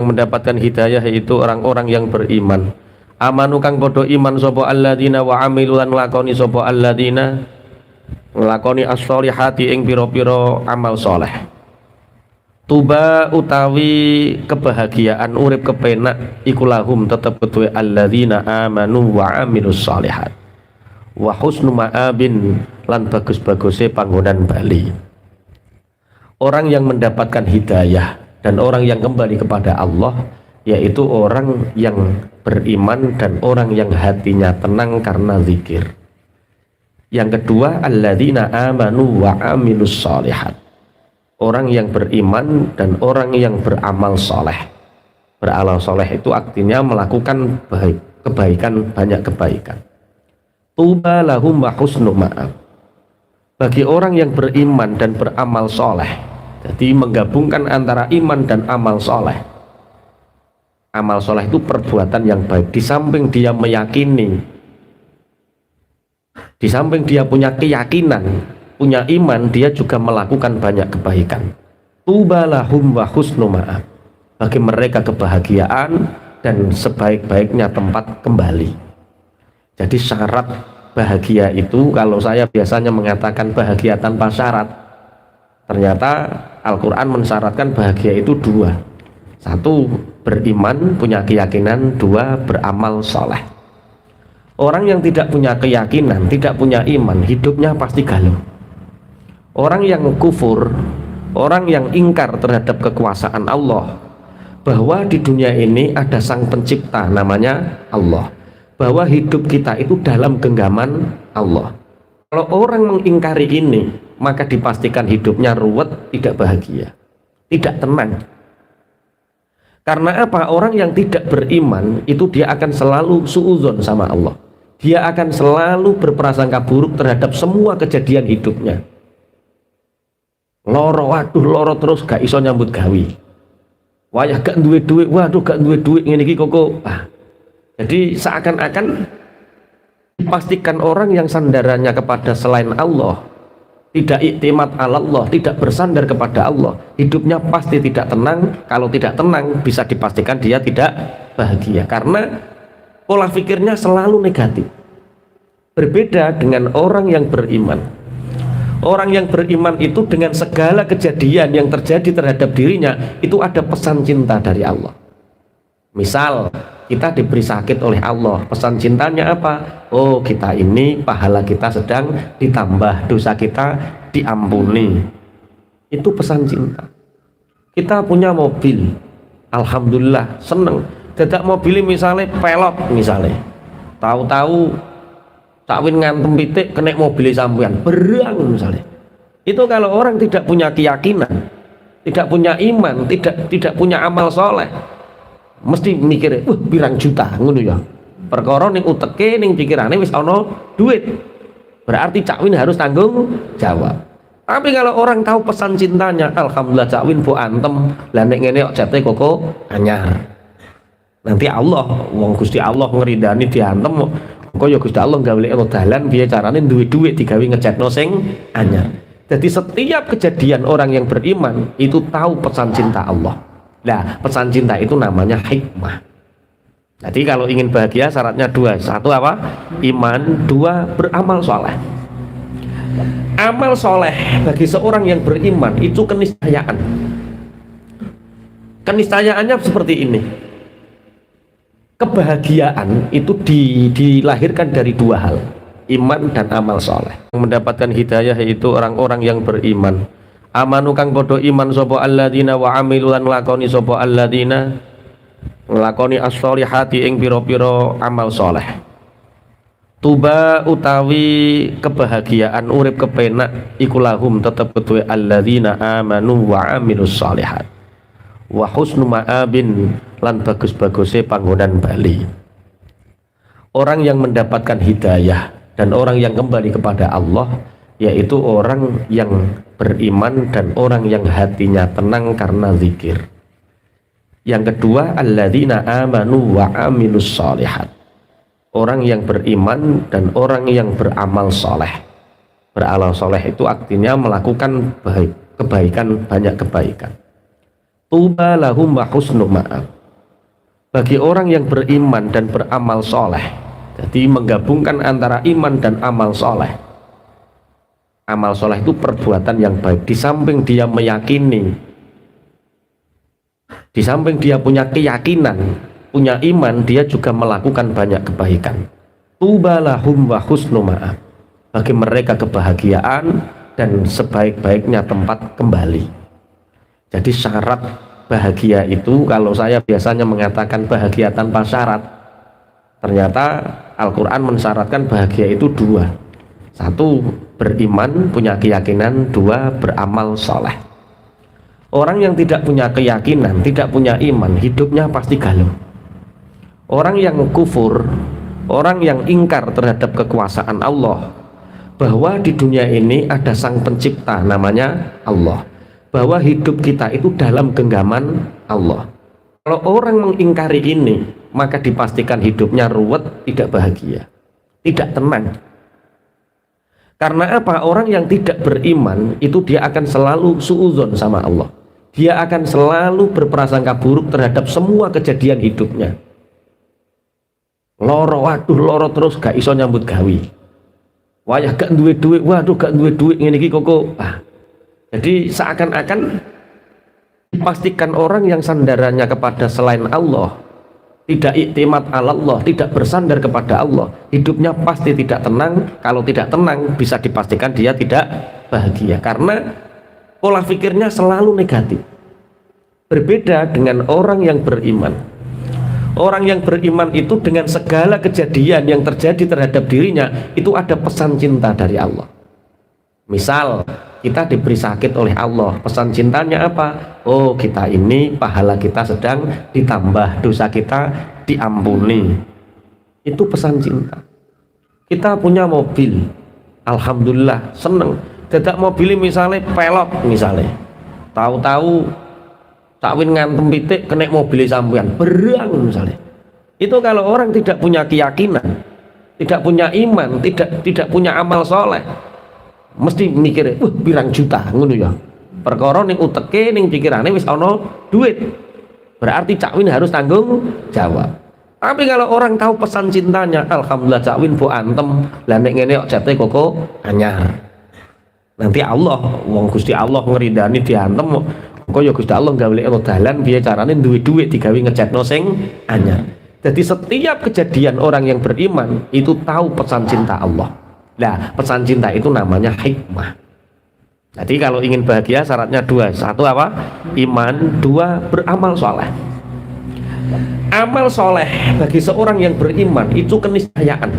mendapatkan hidayah yaitu orang-orang yang beriman. Amanu kang podo iman sapa alladzina wa amilu lan nglakoni sapa alladzina nglakoni as-sholihati ing pira-pira amal soleh. Tuba utawi kebahagiaan urip kepenak iku lahum tetep kedue alladzina amanu wa amilus sholihat wa husnu ma'abin lan bagus-baguse panggonan bali. Orang yang mendapatkan hidayah dan orang yang kembali kepada Allah yaitu orang yang beriman dan orang yang hatinya tenang karena zikir. Yang kedua, alladzina amanu wa amilus sholihat, orang yang beriman dan orang yang beramal soleh. Beramal soleh itu artinya melakukan kebaikan, banyak kebaikan. Tuba lahum wa husnu ma'ab, bagi orang yang beriman dan beramal soleh. Jadi menggabungkan antara iman dan amal soleh. Amal soleh itu perbuatan yang baik. Di samping dia meyakini, di samping dia punya keyakinan, punya iman, dia juga melakukan banyak kebaikan. Tuba lahum wa husnu ma'ab, bagi mereka kebahagiaan dan sebaik-baiknya tempat kembali. Jadi syarat bahagia itu, kalau saya biasanya mengatakan bahagia tanpa syarat, ternyata Al-Quran mensyaratkan bahagia itu dua. Satu, beriman, punya keyakinan. Dua, beramal soleh. Orang yang tidak punya keyakinan, tidak punya iman, hidupnya pasti galau. Orang yang kufur, orang yang ingkar terhadap kekuasaan Allah, bahwa di dunia ini ada sang pencipta namanya Allah, bahwa hidup kita itu dalam genggaman Allah. Kalau orang mengingkari ini, maka dipastikan hidupnya ruwet, tidak bahagia, tidak tenang. Karena apa? Orang yang tidak beriman itu dia akan selalu suudzon sama Allah. Dia akan selalu berprasangka buruk terhadap semua kejadian hidupnya. Loro, waduh loro terus gak iso nyambut gawe. Wayah gak duwe duit, waduh gak duwe duit ngene iki kok. Jadi seakan-akan dipastikan orang yang sandarannya kepada selain Allah, tidak iktimat Allah, tidak bersandar kepada Allah, hidupnya pasti tidak tenang. Kalau tidak tenang, bisa dipastikan dia tidak bahagia, karena pola pikirnya selalu negatif. Berbeda dengan orang yang beriman. Orang yang beriman itu dengan segala kejadian yang terjadi terhadap dirinya, itu ada pesan cinta dari Allah. Misal kita diberi sakit oleh Allah, pesan cintanya apa? Oh, kita ini pahala kita sedang ditambah, dosa kita diampuni. Itu pesan cinta. Kita punya mobil, alhamdulillah seneng. Dadak mobil misalnya pelot misalnya, tahu-tahu cakwin ngantem pitik kena mobil sampean berang misalnya. Itu kalau orang tidak punya keyakinan, tidak punya iman, tidak punya amal soleh, mesti mikir, pirang juta ngono ya. Perkara ning uteke ning pikirane wis ana duit. Berarti cakwin harus tanggung jawab. Tapi kalau orang tahu pesan cintanya, alhamdulillah cakwin bu antem, lah nek ngene kok jate koko anyar. Nanti Allah, wong Gusti Allah ngeridani diantem kok ya Gusti Allah gawelekno dalan piye carane duwe duit digawe ngecetno sing anyar. Jadi setiap kejadian orang yang beriman itu tahu pesan cinta Allah. Nah, pesan cinta itu namanya hikmah. Jadi kalau ingin bahagia syaratnya dua. Satu apa? Iman. Dua, beramal soleh. Amal soleh bagi seorang yang beriman itu keniscayaan. Keniscayaannya seperti ini. Kebahagiaan itu dilahirkan dari dua hal, iman dan amal soleh. Yang mendapatkan hidayah yaitu orang-orang yang beriman. Amanu kang podo iman sapa alladzina wa amilu lan nglakoni sapa alladzina nglakoni as-sholihati ing pira-pira amal soleh. Tuba utawi kebahagiaan urip kepenak iku lahum tetep kedue alladzina amanu wa amilus sholihat wa husnu ma'abin lan bagus-baguse panggonan bali. Orang yang mendapatkan hidayah dan orang yang kembali kepada Allah yaitu orang yang beriman dan orang yang hatinya tenang karena zikir. Yang kedua, alladzina amanu wa amilus sholihat, orang yang beriman dan orang yang beramal soleh. Beramal soleh itu artinya melakukan kebaikan, banyak kebaikan. Tuba lahum wa husnu ma'ab. Bagi orang yang beriman dan beramal soleh, jadi menggabungkan antara iman dan amal soleh. Amal soleh itu perbuatan yang baik. Di samping dia meyakini, di samping dia punya keyakinan, punya iman, dia juga melakukan banyak kebaikan. Tuba lahum wa husnu ma'ab. Bagi mereka kebahagiaan dan sebaik-baiknya tempat kembali. Jadi syarat bahagia itu, kalau saya biasanya mengatakan bahagia tanpa syarat, ternyata Al-Quran mensyaratkan bahagia itu dua. Satu, beriman, punya keyakinan. Dua, beramal soleh. Orang yang tidak punya keyakinan, tidak punya iman, hidupnya pasti galau. Orang yang kufur, orang yang ingkar terhadap kekuasaan Allah, bahwa di dunia ini ada sang pencipta namanya Allah, bahwa hidup kita itu dalam genggaman Allah. Kalau orang mengingkari ini, maka dipastikan hidupnya ruwet, tidak bahagia, tidak tenang. Karena apa? Orang yang tidak beriman itu dia akan selalu suudzon sama Allah. Dia akan selalu berprasangka buruk terhadap semua kejadian hidupnya. Loro, waduh loro terus gak iso nyambut gawe. Wayah gak duwe duit, waduh gak duwe duit ngene iki kok. Jadi seakan-akan dipastikan orang yang sandarannya kepada selain Allah, tidak iktimat Allah, tidak bersandar kepada Allah, hidupnya pasti tidak tenang. Kalau tidak tenang, bisa dipastikan dia tidak bahagia, karena pola pikirnya selalu negatif. Berbeda dengan orang yang beriman. Orang yang beriman itu dengan segala kejadian yang terjadi terhadap dirinya itu ada pesan cinta dari Allah. Misal kita diberi sakit oleh Allah, pesan cintanya apa? Oh, kita ini pahala kita sedang ditambah, dosa kita diampuni. Itu pesan cinta. Kita punya mobil, alhamdulillah seneng. Dadak mobil misalnya pelok misalnya, tahu-tahu takwin ngantem pitik kena mobil sampean berang misalnya. Itu kalau orang tidak punya keyakinan, tidak punya iman, tidak punya amal soleh, mesti mikir, pirang juta ngono ya. Perkara ning uteke ning pikirane wis ana duit. Berarti cakwin harus tanggung jawab. Tapi kalau orang tahu pesan cintanya, alhamdulillah cakwin bu antem, lah nek ngene kok jate koko anyar. Nanti Allah, wong Gusti Allah ngeridani diantem kok ya Gusti Allah gawe dalan piye carane duwe duit digawe ngecatno sing anyar. Jadi setiap kejadian orang yang beriman itu tahu pesan cinta Allah. Nah, pesan cinta itu namanya hikmah. Jadi kalau ingin bahagia syaratnya dua. Satu apa? Iman. Dua, beramal soleh. Amal soleh bagi seorang yang beriman itu keniscayaan.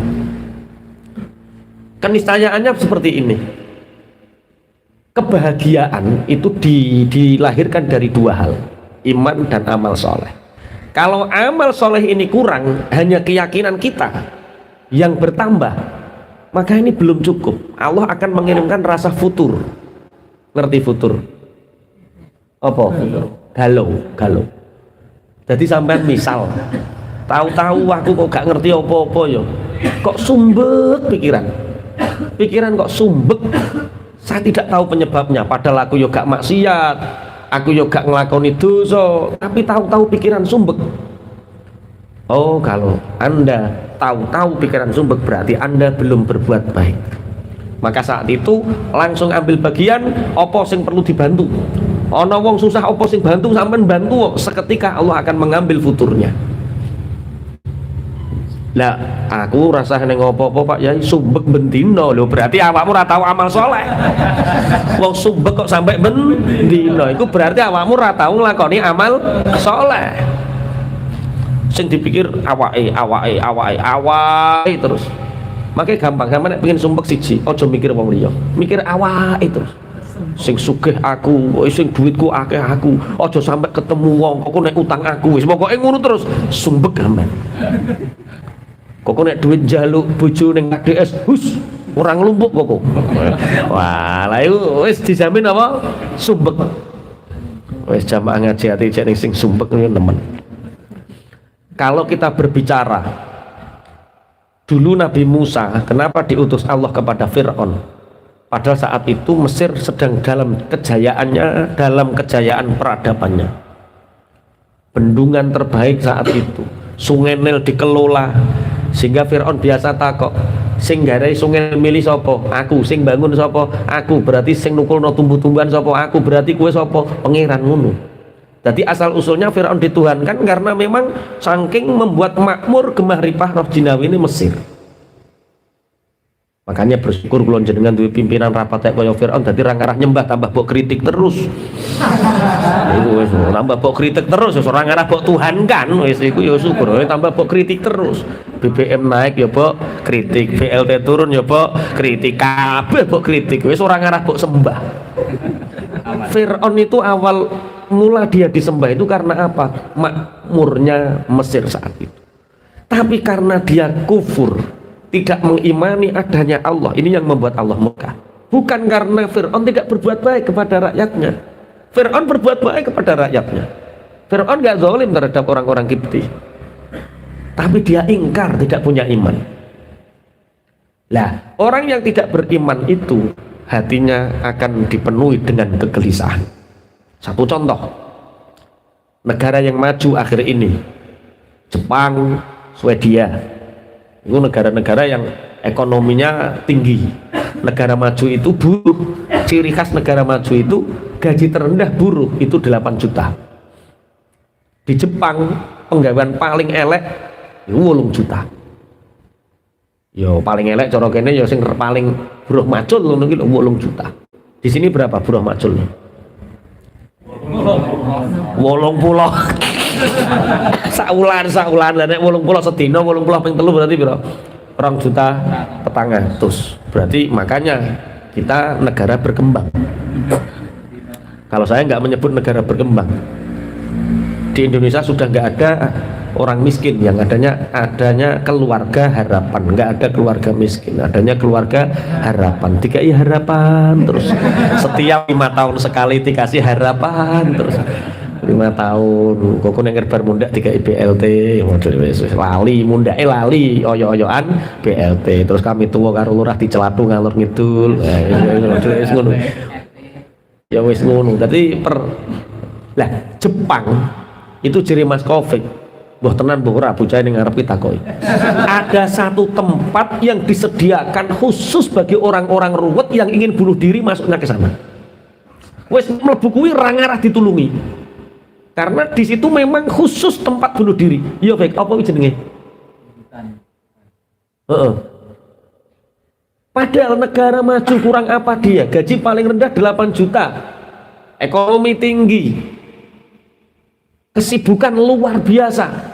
Keniscayaannya seperti ini. Kebahagiaan itu dilahirkan dari dua hal, iman dan amal soleh. Kalau amal soleh ini kurang, hanya keyakinan kita yang bertambah, maka ini belum cukup. Allah akan mengirimkan rasa futur. Ngerti futur? Apa? Galau. Jadi sampai misal tahu-tahu aku kok gak ngerti apa-apa ya, kok sumbek pikiran kok sumbek. Saya tidak tahu penyebabnya, padahal aku yo gak maksiat, aku yo gak ngelakoni dosa, tapi tahu-tahu pikiran sumbek. Oh, kalau Anda tahu-tahu pikiran sumbek berarti Anda belum berbuat baik. Maka saat itu langsung ambil bagian apa sing perlu dibantu. Ana wong susah apa sing bantu, sampean bantu, seketika Allah akan mengambil futurnya. Lah aku rasa neng apa-apa Pak Yai sumbek bendino lho, berarti awakmu ora tau amal soleh. Wong sumbek kok sampai bendino, itu berarti awakmu ora tau nglakoni amal soleh. Sing dipikir awake terus. Makanya gampang, sampeyan nek pengen sumbek siji, aja mikir wong liya, mikir awake terus. Sing sugih aku, sing duitku akeh aku, aja sampai ketemu wong kok nek utang aku, wis pokoke ngono terus sumbek gampang. Kok nek duit jaluk bojo ning KDS hus orang lumpuk kok. Wah, lah iku wis dijamin apa? Sumbek. Wis jamaah ngaji ati cek ning sing sumbek niku temen. Kalau kita berbicara dulu Nabi Musa, kenapa diutus Allah kepada Fir'aun? Padahal saat itu Mesir sedang dalam kejayaannya, dalam kejayaan peradabannya. bendungan terbaik saat itu, Sungai Nil dikelola, sehingga Fir'aun biasa takok, sing garai sungai milih sopo? Aku. Sing bangun sopo? Aku. Berarti sing nukulno tumbuh-tumbuhan sopo? Aku. Berarti kue sopo? Pangeran ngono. Jadi asal usulnya Fir'aun dituhankan karena memang saking membuat makmur gemah ripah roh jinawi ini Mesir. Makanya bersyukur kula jenengan duwe pimpinan rapat kaya Fir'aun, dadi ra ngarah nyembah tambah mbok kritik terus. Iku wis tambah mbok kritik terus wis ora ngarah mbok tuhankan, wis iku ya syukur tambah mbok kritik terus. BBM naik ya mbok kritik, BLT turun ya mbok kritik, kabeh mbok kritik, wis ora ngarah mbok sembah. Fir'aun itu awal mula dia disembah itu karena apa? Makmurnya Mesir saat itu. Tapi karena dia kufur, tidak mengimani adanya Allah, ini yang membuat Allah murka. Bukan karena Fir'aun tidak berbuat baik kepada rakyatnya. Fir'aun berbuat baik kepada rakyatnya. Fir'aun gak zalim terhadap orang-orang Kipti, tapi dia ingkar, tidak punya iman. Lah, orang yang tidak beriman itu hatinya akan dipenuhi dengan kegelisahan. Satu contoh, negara yang maju akhir ini, Jepang, Swedia, itu negara-negara yang ekonominya tinggi. Negara maju itu buruh, ciri khas negara maju itu gaji terendah buruh itu 8 juta. Di Jepang penggawean paling elek itu 8 juta. Yo paling elek cara kene yo sing paling buruh macul ngono iki 8 juta. Di sini berapa buruh macul? 80. saulan lah nek 80 sedina 80 ping 3 berarti piro? 2 juta petangah terus. Berarti makanya kita negara berkembang. Kalau saya nggak menyebut negara berkembang, di Indonesia sudah nggak ada orang miskin, yang adanya keluarga harapan. Nggak ada keluarga miskin, adanya keluarga harapan. DKI harapan terus, setiap 5 tahun sekali dikasih harapan terus. 5 tahun kok nang ngerbar mundak DKI BLT lali mundake lali oyo-oyoan BLT, terus kami tuwa karo lurah dicelatu ngalor ngidul. Wis ngono ya, wis ngono. Dadi lah Jepang itu ciri Mas Covid. Wah tenan mbok ora bocah ning ngarep takoki. Ada satu tempat yang disediakan khusus bagi orang-orang ruwet yang ingin bunuh diri, masuknya ke sana. Wis mlebu kuwi ra ngarah ditulungi. Karena di situ memang khusus tempat bunuh diri. Ya baik, apa jenenge? Padahal negara maju kurang apa dia? Gaji paling rendah 8 juta. Ekonomi tinggi. Kesibukan luar biasa.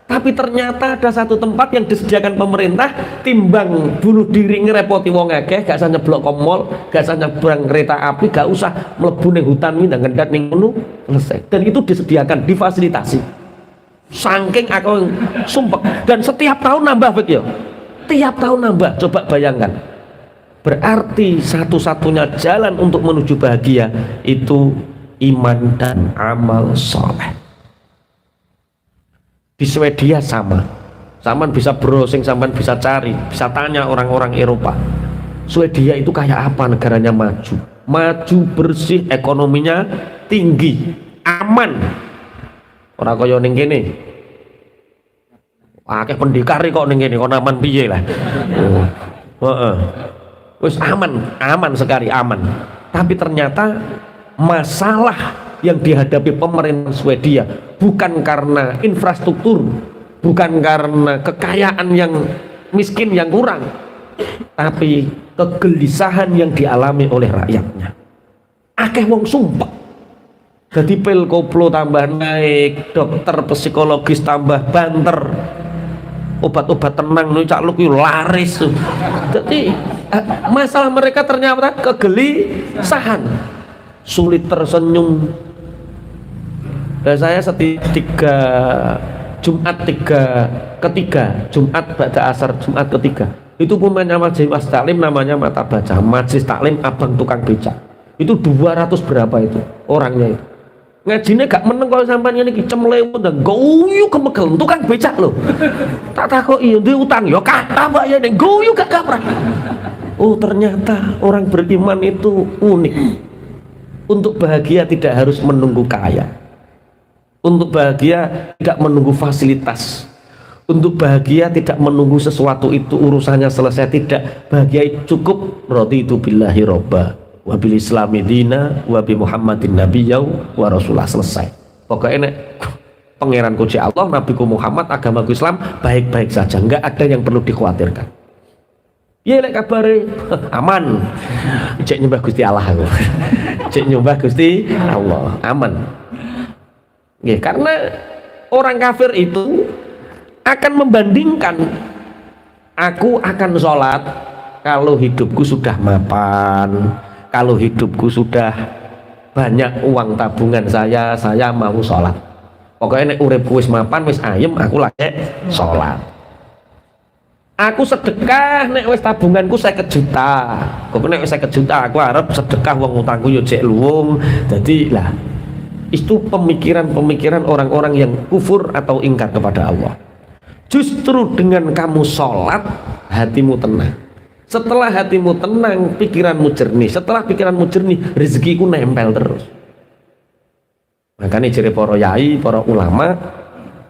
Tapi ternyata ada satu tempat yang disediakan pemerintah, timbang bunuh diri ngerepoti wong akeh, gak usah nyeblok komol, gak usah nyebrang kereta api, gak usah mlebu ning hutan mindang ngendat ning ngono, selesai. Dan itu disediakan, difasilitasi. Saking aku sumpek, dan setiap tahun nambah begitu. Tiap tahun nambah, coba bayangkan. Berarti satu-satunya jalan untuk menuju bahagia itu iman dan amal soleh. Di Swedia sama, sampean bisa browsing, sampean bisa cari, bisa tanya orang-orang Eropa. Swedia itu kayak apa negaranya? Maju, bersih, ekonominya tinggi, aman. Ora kaya ning kene. Akeh pendikari kok ning kene, kok aman piye lah. Wis aman sekali, aman. Tapi ternyata masalah yang dihadapi pemerintah Swedia bukan karena infrastruktur, bukan karena kekayaan yang miskin yang kurang, tapi kegelisahan yang dialami oleh rakyatnya. Akeh wong sumpah. Jadi pil koplo tambah naik, dokter psikologis tambah banter, obat-obat tenang nih cak luk laris. Jadi masalah mereka ternyata kegelisahan, sulit tersenyum. Dan saya Jumat ba'da asar, Jumat ketiga itu pemainnya majelis taklim, namanya mata baca majelis taklim abang tukang becak itu 200 berapa itu orangnya itu ngajinya gak meneng kalau sampai ini cemlewut dan guyu kemegel tukang becak loh. Tak takut iya dia utang ya kata mbak ya guyu gak kaprah. Oh ternyata orang beriman itu unik. Untuk bahagia tidak harus menunggu kaya. Untuk bahagia tidak menunggu fasilitas. Untuk bahagia tidak menunggu sesuatu itu urusannya selesai, tidak. Bahagia cukup raditu billahi robba wa bil islami dina wa bi muhammadin nabiyyau wa rasulah, selesai. Pokoknya pangeranku si Allah, nabiku Muhammad, agamaku Islam, baik-baik saja, enggak ada yang perlu dikhawatirkan. Ya lek kabare aman. Cek nyembah Gusti Allah aku. Cek nyembah Gusti Allah, aman. Ya, karena orang kafir itu akan membandingkan, aku akan sholat kalau hidupku sudah mapan, kalau hidupku sudah banyak uang tabungan saya mau sholat. Pokoknya nek uripku wis mapan, wis ayem, aku lagi sholat. Aku sedekah nek wis tabunganku 50 juta. Kok nek wis 50 juta aku harap sedekah wong utangku yo jek luwung. Jadi lah itu pemikiran-pemikiran orang-orang yang kufur atau ingkar kepada Allah. Justru dengan kamu sholat, hatimu tenang. Setelah hatimu tenang, pikiranmu jernih. Setelah pikiranmu jernih, rezekiku nempel terus. Makanya jere para yai, para ulama,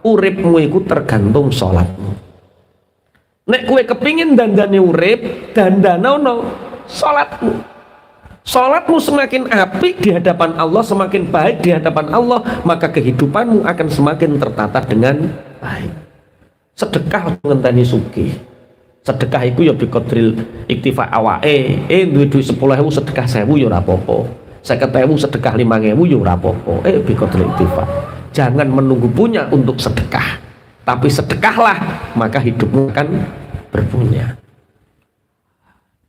uripmu itu tergantung sholatmu. Nek kue kepingin dandane urip, dandanono sholatmu. Sholatmu semakin apik di hadapan Allah, semakin baik di hadapan Allah, maka kehidupanmu akan semakin tertata dengan baik. Sedekah ngenteni sugih. Sedekah iku ya biqadril iktifa awake. Duwe-duwe 10.000 sedekah 1.000 ya ora apa-apa. 50.000 sedekah 5.000 ya ora apa-apa. Biqadril iktifa. Jangan menunggu punya untuk sedekah, tapi sedekahlah, maka hidupmu akan berpunya.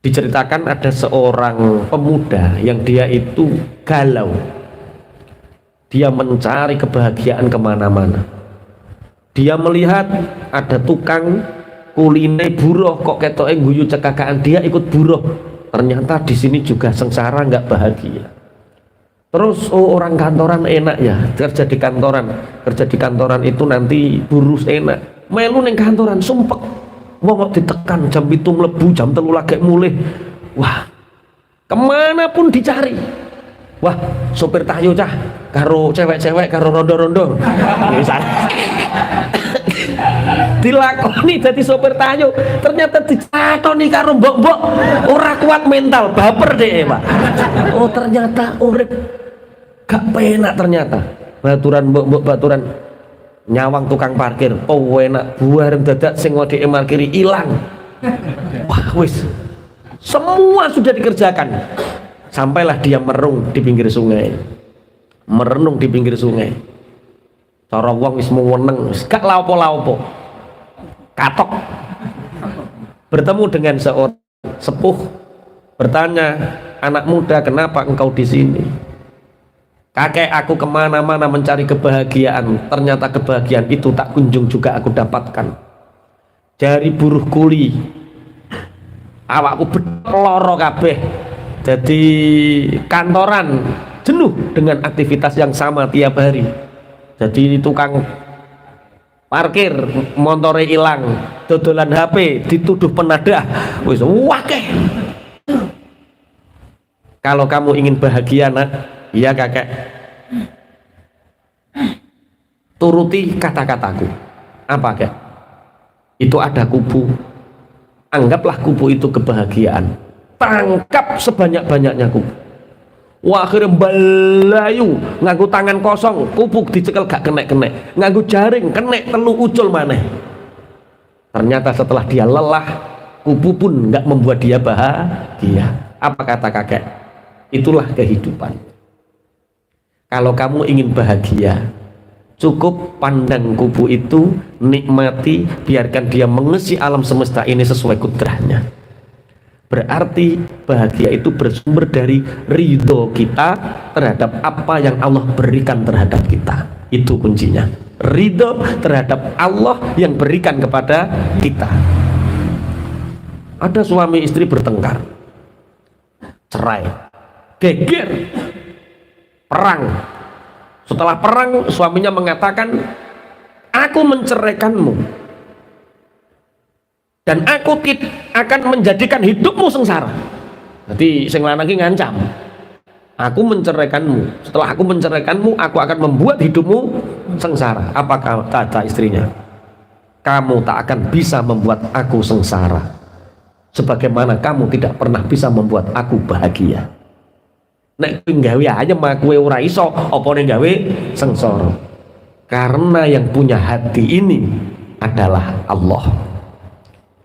Diceritakan ada seorang pemuda yang dia itu galau. Dia mencari kebahagiaan kemana-mana. Dia melihat ada tukang kuliner buruh, kok ketoke guyu cekakaan, dia ikut buruh. Ternyata di sini juga sengsara, nggak bahagia. Terus orang kantoran enak ya, kerja di kantoran itu nanti buruh enak. Melu ning kantoran sumpek. Wong kok ditekan jam 7 mlebu, jam 3 lagi mulih. Wah, kemanapun dicari. Wah, sopir tayo cah karo cewek-cewek karo rondo-rondo. Misalnya dilakoni jadi sopir tayo, ternyata dicatoni karo mbok-mbok, ora kuat mental, baper deh Pak. Oh ternyata urip gak penak, ternyata baturan mbok-mbok, baturan nyawang tukang parkir, oh enak, buar dadak sing ngode parkiri ilang. Wah wis semua sudah dikerjakan. Sampailah dia merenung di pinggir sungai. Merenung di pinggir sungai. Cara wong wis meneng, gak laopo-laopo. Katok. Bertemu dengan seorang sepuh, bertanya, anak muda, kenapa engkau di sini? Kakek, aku kemana-mana mencari kebahagiaan, ternyata kebahagiaan itu tak kunjung juga aku dapatkan. Dari buruh kuli, awakku loro kabeh. Jadi kantoran jenuh dengan aktivitas yang sama tiap hari. Jadi tukang parkir montore hilang, dodolan HP dituduh penadah, wis wakeh. Kalau kamu ingin bahagia nak, iya kakek, turuti kata-kataku. Apa kakek? Itu ada kubu, anggaplah kubu itu kebahagiaan. Tangkap sebanyak-banyaknya kubu. Wah, akhirnya balayu nganggu tangan kosong, kubu dicekel gak kenek-kenek, nganggu jaring kenek telu ucul maneh. Ternyata setelah dia lelah, kubu pun nggak membuat dia bahagia. Apa kata kakek? Itulah kehidupan. Kalau kamu ingin bahagia, cukup pandang kubu itu, nikmati, biarkan dia mengisi alam semesta ini sesuai kudrahnya. Berarti bahagia itu bersumber dari ridho kita terhadap apa yang Allah berikan terhadap kita. Itu kuncinya, ridho terhadap Allah yang berikan kepada kita. Ada suami istri bertengkar, cerai, geger, perang. Setelah perang, suaminya mengatakan, aku menceraikanmu dan aku akan menjadikan hidupmu sengsara. Jadi sing lanang iki ngancam, aku menceraikanmu. Setelah aku menceraikanmu, aku akan membuat hidupmu sengsara. Apa kata istrinya? Kamu tak akan bisa membuat aku sengsara sebagaimana kamu tidak pernah bisa membuat aku bahagia. Nek gawe ayam aku ora iso, apa nek gawe sengsara? Karena yang punya hati ini adalah Allah.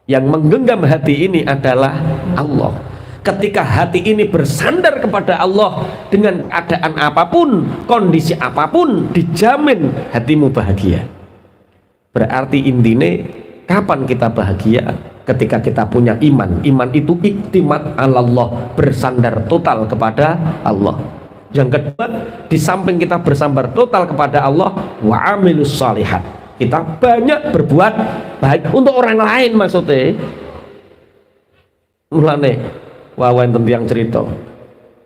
Yang menggenggam hati ini adalah Allah. Ketika hati ini bersandar kepada Allah dengan keadaan apapun, kondisi apapun, dijamin hatimu bahagia. Berarti intine kapan kita bahagia? Ketika kita punya iman. Iman itu iktimat Allah, bersandar total kepada Allah. Yang kedua, di samping kita bersandar total kepada Allah, wa amilus shalihat, kita banyak berbuat baik untuk orang lain maksudnya. Mulane wawan yang cerita,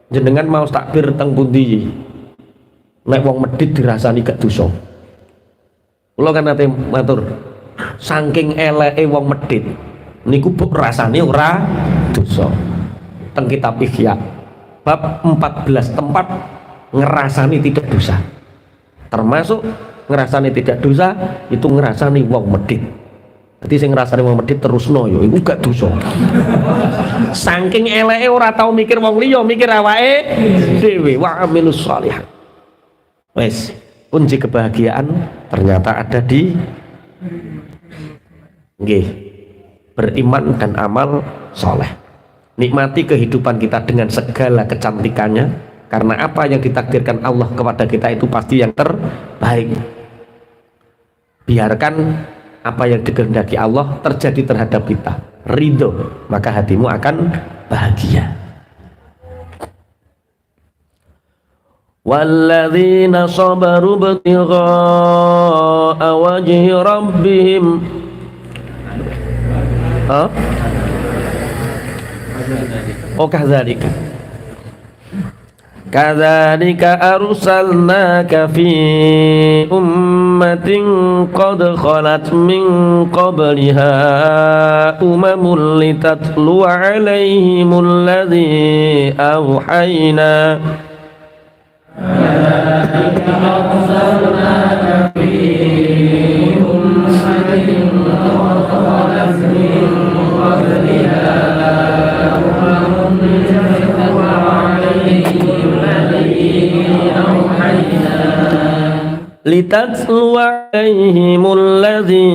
jenengan mau takbir teng pundi? Nek wong medhit dirasani gak dosa. Kula kan nate matur, saking eleke wong medhit niku buk rasane ora dosa. Teng kitab Ihya bab 14 tempat ngerasani tidak dosa. Termasuk ngerasani tidak dosa itu ngerasani wong medhit. Jadi sing ngrasani wong medhit terusno yo iku gak dosa. Saking eleke ora tau mikir wong liya, mikir awake dhewe. Wa amilus shalihat. Wes, kunci kebahagiaan ternyata ada di beriman dan amal soleh. Nikmati kehidupan kita dengan segala kecantikannya, karena apa yang ditakdirkan Allah kepada kita itu pasti yang terbaik. Biarkan apa yang dikehendaki Allah terjadi terhadap kita, ridho, maka hatimu akan bahagia. Walladzina sabaru ibtigha'a wajhi rabbihim. Oh kadzalika arsalnaka fi ummatin qad khalat min qabliha umamun litatlu alaihimul ladzi awhayna litatlu alaihimul ladzi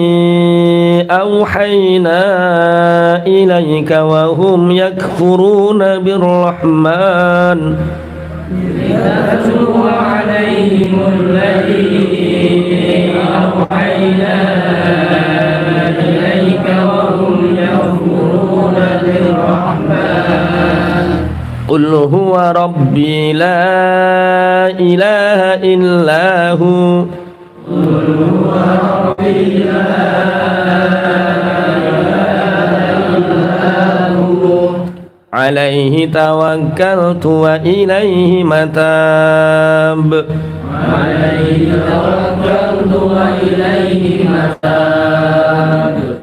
awhayna ilaika wa hum yakfuruna birrahman litatlu alaihimul ladzi awhayna ilaika wa hum yakfuruna birrahman qul huwa rabbi la ilaha illahu qul huwa rabbi la ilaha illahu alaihi tawakkaltu wa ilaihi matab alaihi tawakkaltu wa ilaihi matab.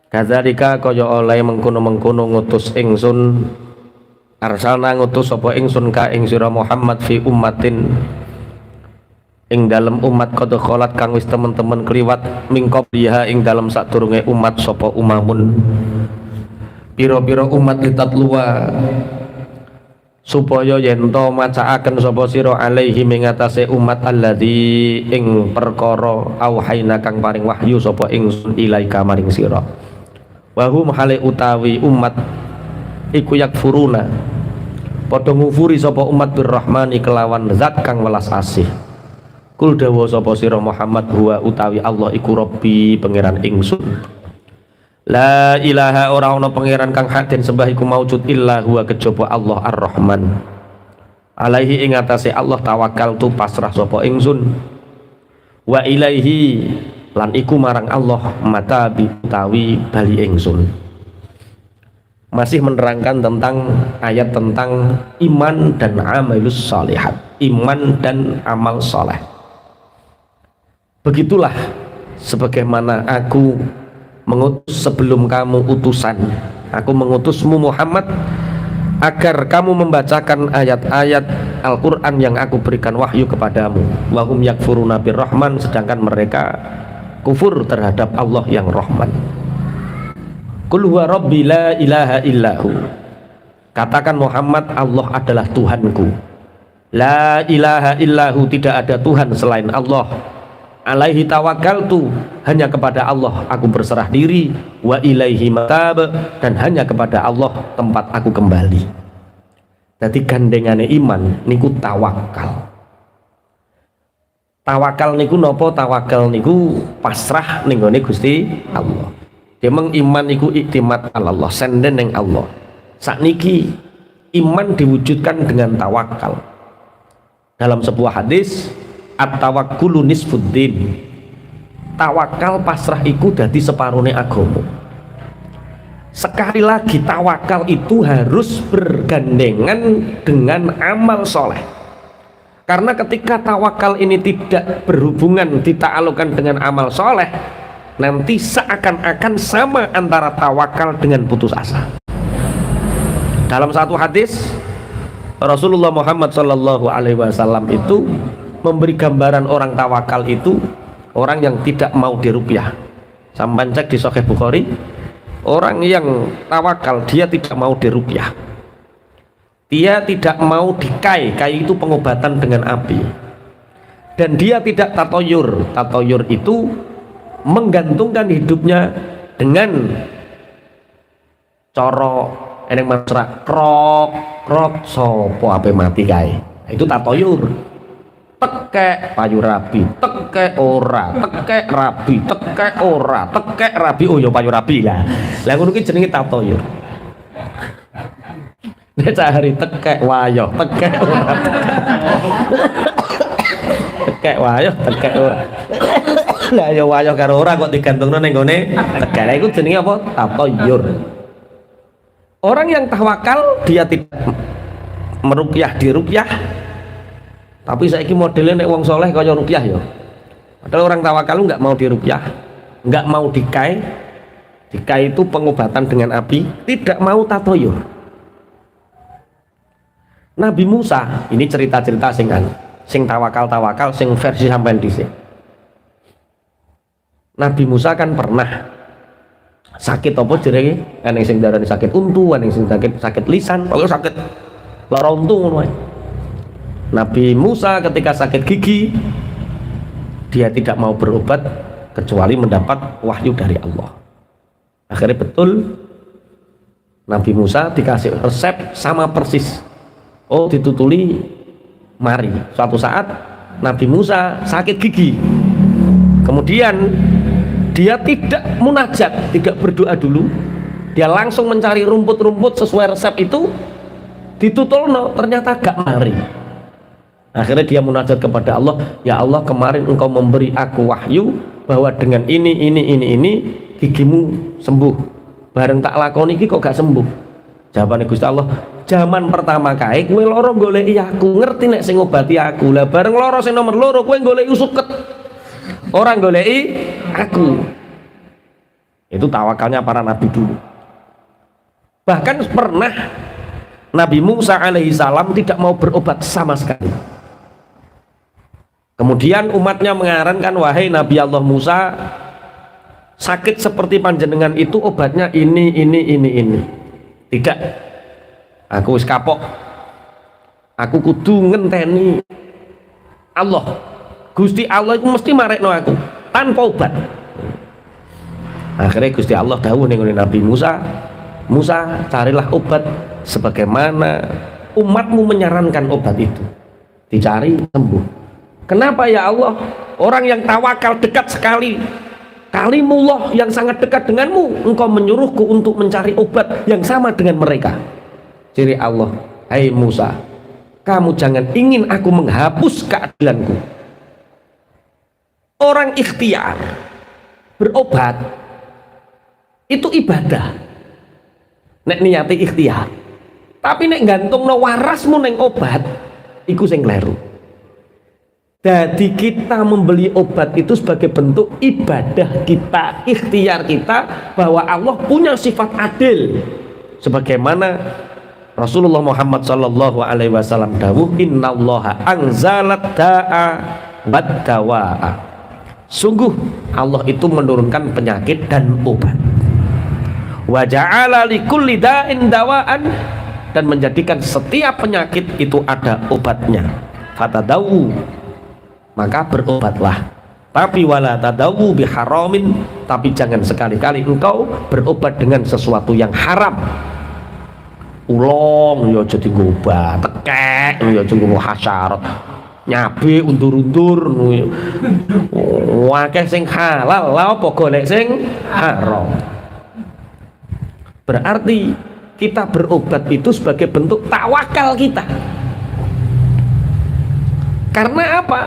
Kadzalika kaya oleh mengkono-mengkono ngutus ingsun, arsalna ngutus sapa ingsun ka ing sira Muhammad fi ummatin ing dalem umat qad kholat kang wis temen-temen kliwat mingkop liha ing dalem sadurunge umat sapa umamun pira-pira umat litatluwa supaya yen to macaaken sapa sira alaihi ing atase umat alladzi ing perkara auhayna kang paring wahyu sapa ingsun ilaika maring sira wa hum hale utawi umat iku yakfuruna padha ngufuri sapa umat birrahmani kelawan zat kang welas asih. Kul dawa sapa sira Muhammad huwa utawi Allah iku Rabbi pangeran ingsun. La ilaha ora ana pangeran kang hak den sembah iku maujud illa huwa kejaba Allah Ar-Rahman. Alaihi ing atase Allah tawakkaltu pasrah sapa ingsun. Wa ilaihi lan iku marang Allah matabi utawi bali ingsun. Masih menerangkan tentang ayat tentang iman dan amalus shalihat, iman dan amal soleh. Begitulah sebagaimana aku mengutus sebelum kamu utusan, aku mengutusmu Muhammad agar kamu membacakan ayat-ayat Al-Quran yang aku berikan wahyu kepadamu. Wahum yakfuruna birrahman, sedangkan mereka kufur terhadap Allah yang Rahman. Qul huwa rabbi la ilaha illahu, katakan Muhammad, Allah adalah Tuhanku. La ilaha illahu, tidak ada Tuhan selain Allah. Alaihi tawakkaltu, hanya kepada Allah aku berserah diri. Wa ilaihi matab, dan hanya kepada Allah tempat aku kembali. Jadi gandengane iman niku tawakal. Tawakal niku nopo? Tawakal niku pasrah ning gone Gusti Allah. Demeng iman niku iktimat Allah, senden ning Allah. Sakniki iman diwujudkan dengan tawakal. Dalam sebuah hadis, at-tawakkulu nisfuddin, tawakal pasrah iku dadi separone agama. Sekali lagi, tawakal itu harus bergandengan dengan amal soleh. Karena ketika tawakal ini tidak berhubungan, dita'alluqkan dengan amal soleh, nanti seakan-akan sama antara tawakal dengan putus asa. Dalam satu hadis, Rasulullah Muhammad SAW itu memberi gambaran orang tawakal itu orang yang tidak mau diruqyah. Sampai cek di Sahih Bukhari, orang yang tawakal dia tidak mau diruqyah, dia tidak mau dikai. Kai itu pengobatan dengan api. Dan dia tidak tatoyur. Tatoyur itu menggantungkan hidupnya dengan coro eneng masra krok sopo ape mati kai. Itu tatoyur. Tekek payu rabi, tekek ora, tekek rabi, tekek ora, tekek rabi. Oh ya payu rabi lah. Lah ngono ki jenenge tatoyur. Nek cari tekek wayo, tekek ora. Tekek wayo, tekek ora. Lah ya wayo karo ora kok digantungno ning gone tekek. Lah iku jenenge apa? Tatoyur. Orang yang tawakal dia tidak meruqyah diruqyah. Tapi saiki modelnya nek wong soleh kaya ruqyah ya. Padahal orang tawakal nggak mau diruqyah, nggak mau dikai. Dikai itu pengobatan dengan api, tidak mau tatoyur. Nabi Musa, ini cerita-cerita sing tawakal, sing versi sampean dhisik. Nabi Musa kan pernah sakit apa jenenge? Ana sing darani sakit untu, ana sing sakit lisan, pokoknya sakit lara untu ngono wae. Nabi Musa ketika sakit gigi, dia tidak mau berobat kecuali mendapat wahyu dari Allah. Akhirnya betul Nabi Musa dikasih resep sama persis. Oh, ditutuli mari. Suatu saat Nabi Musa sakit gigi, kemudian dia tidak munajat, tidak berdoa dulu, dia langsung mencari rumput-rumput sesuai resep itu, ditutulno, ternyata gak mari. Akhirnya dia munajat kepada Allah, ya Allah, kemarin engkau memberi aku wahyu bahwa dengan ini gigimu sembuh. Bareng tak lakoni iki kok gak sembuh. Jawabannya Gusti Allah, zaman pertama kae kowe loro goleki aku, ngerti nek sing ngobati aku. Lah bareng loro sing nomor loro kowe goleki suket. Orang goleki aku. Itu tawakalnya para nabi dulu. Bahkan pernah Nabi Musa alaihissalam tidak mau berobat sama sekali. Kemudian umatnya mengarankan, wahai Nabi Allah Musa, sakit seperti panjenengan itu obatnya ini. Tidak, aku wis kapok, aku kudu ngenteni Allah. Gusti Allah itu mesti marekno aku tanpa obat. Akhirnya Gusti Allah dawuh ning Nabi Musa, Musa, carilah obat sebagaimana umatmu menyarankan obat itu. Dicari, sembuh. Kenapa ya Allah? Orang yang tawakal dekat sekali, kalimullah yang sangat dekat denganmu, engkau menyuruhku untuk mencari obat yang sama dengan mereka. Ciri Allah, hai Musa, kamu jangan ingin aku menghapus keadilanku. Orang ikhtiar berobat itu ibadah, nek niati ikhtiar. Tapi nek gantungno warasmu neng obat, iku sing kleru. Jadi kita membeli obat itu sebagai bentuk ibadah kita, ikhtiar kita bahwa Allah punya sifat adil. Sebagaimana Rasulullah Muhammad sallallahu alaihi wasallam dawuh, innallaha anzalat da'a bad dawa'a. Sungguh Allah itu menurunkan penyakit dan obat. Wa ja'ala likulli da'in dawa'an, dan menjadikan setiap penyakit itu ada obatnya. Fatadawu, maka berobatlah. Tapi wala tadawu biharamin, tapi jangan sekali-kali engkau berobat dengan sesuatu yang haram. Ulong ya jadi ngobat, tekek ya jadi hasyarat, nyabe undur-undur wakeh sing halal lah apa golek sing haram. Berarti kita berobat itu sebagai bentuk tawakal kita. Karena apa?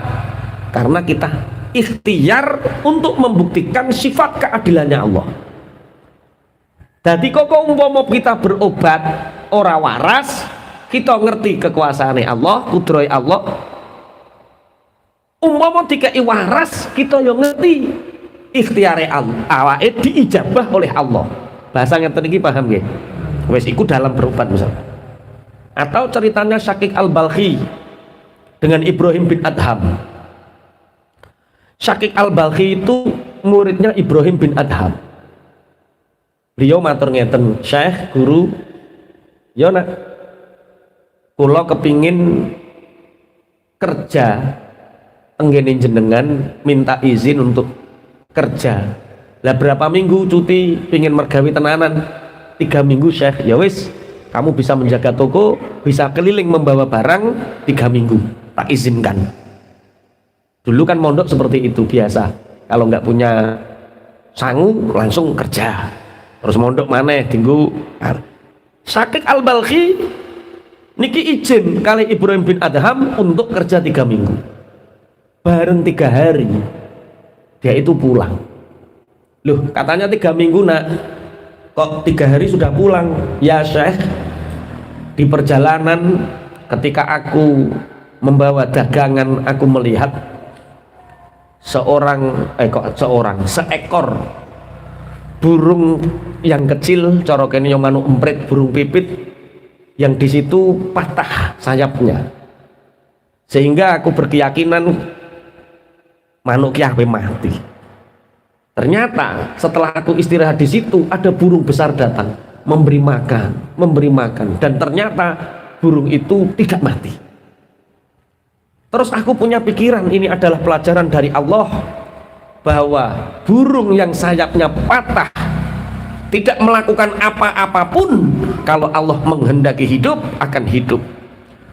Karena kita ikhtiar untuk membuktikan sifat keadilannya Allah. Jadi kok umpama kita berobat ora waras, kita ngerti kekuasaane Allah, kudrohe Allah. Umpama dikai waras, kita yo ngerti ikhtiare Allah, awake diijabah oleh Allah. Bahasa ngeten iki paham nggih? Wes iku dalam berobat misal. Atau ceritanya Syakik Al-Balkhi dengan Ibrahim bin Adham. Syakik Al-Balkhi itu muridnya Ibrahim bin Adham. Beliau matur ngeten, Syekh, guru, yo nak, kula kepingin kerja tenggene jenengan, minta izin untuk kerja. Lah berapa minggu cuti pingin mergawi tenanan? 3 minggu Syekh. Ya wis, kamu bisa menjaga toko, bisa keliling membawa barang 3 minggu, tak izinkan. Dulu kan mondok seperti itu biasa, kalau nggak punya sangu langsung kerja, terus mondok maneh tinggu. Syakik Al-Balkhi niki izin kali Ibrahim bin Adham untuk kerja 3 minggu. Bareng 3 hari dia itu pulang. Loh, katanya 3 minggu nak, kok 3 hari sudah pulang? Ya Syekh, di perjalanan ketika aku membawa dagangan, aku melihat seekor burung yang kecil, cara kene yo manuk emprit, burung pipit, yang di situ patah sayapnya, sehingga aku berkeyakinan manuk ki mati. Ternyata setelah aku istirahat di situ, ada burung besar datang memberi makan, dan ternyata burung itu tidak mati. Terus aku punya pikiran, ini adalah pelajaran dari Allah, bahwa burung yang sayapnya patah tidak melakukan apa-apapun, kalau Allah menghendaki hidup akan hidup.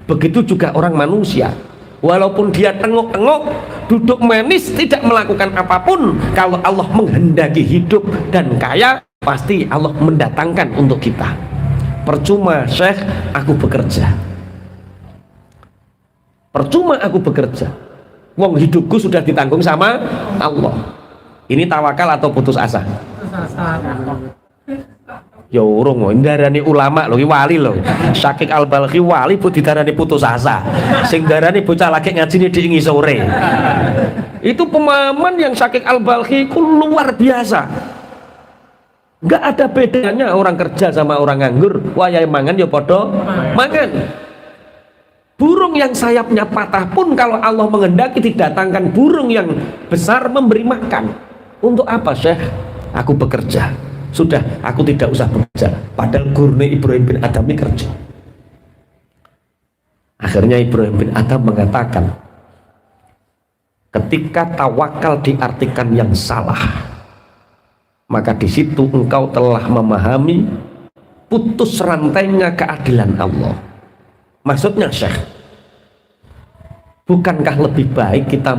Begitu juga orang manusia, walaupun dia tengok-tengok, duduk manis, tidak melakukan apapun, kalau Allah menghendaki hidup dan kaya, pasti Allah mendatangkan untuk kita. Percuma Syekh aku bekerja, percuma aku bekerja, wong hidupku sudah ditanggung sama Allah. Ini tawakal atau putus asa? Ya urung, ndarani ulama lho, wali lho. Syakik Al-Balkhi wali bu didarani putus asa. Sing darani bocah lagi ngajine di sore. Itu pemahaman yang Syakik Al-Balkhi ku luar biasa. Enggak ada bedanya orang kerja sama orang nganggur. Wayahe mangan ya padha mangan. Burung yang sayapnya patah pun kalau Allah menghendaki didatangkan burung yang besar memberi makan. Untuk apa Syekh? Aku bekerja. Sudah, aku tidak usah bekerja. Padahal gurune Ibrahim bin Adham ini kerja. Akhirnya Ibrahim bin Adham mengatakan, ketika tawakal diartikan yang salah, maka di situ engkau telah memahami putus rantainya keadilan Allah. Maksudnya Syekh, bukankah lebih baik kita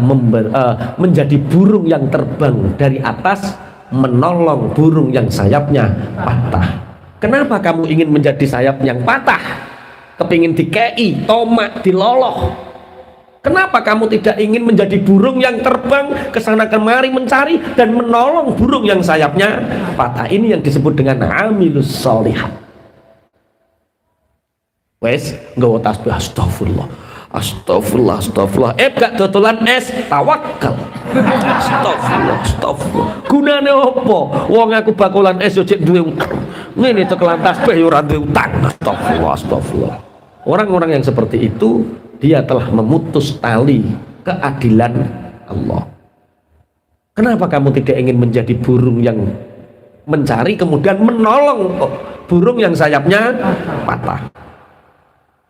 menjadi burung yang terbang dari atas, menolong burung yang sayapnya patah? Kenapa kamu ingin menjadi sayap yang patah? Kepingin dikei, tomak, diloloh. Kenapa kamu tidak ingin menjadi burung yang terbang kesana kemari mencari dan menolong burung yang sayapnya patah? Ini yang disebut dengan amilus sholihat. Wes nggawa tasbih astagfirullah, astagfirullah, astagfirullah. Gak dodolan es, tawakal. Astagfirullah, astagfirullah. Gunane apa? Wong aku bakulan es yo cek duwe utang. Ngene cekelan tasbih yo ora duwe utang. Astagfirullah, astagfirullah. Orang-orang yang seperti itu dia telah memutus tali keadilan Allah. Kenapa kamu tidak ingin menjadi burung yang mencari kemudian menolong burung yang sayapnya patah?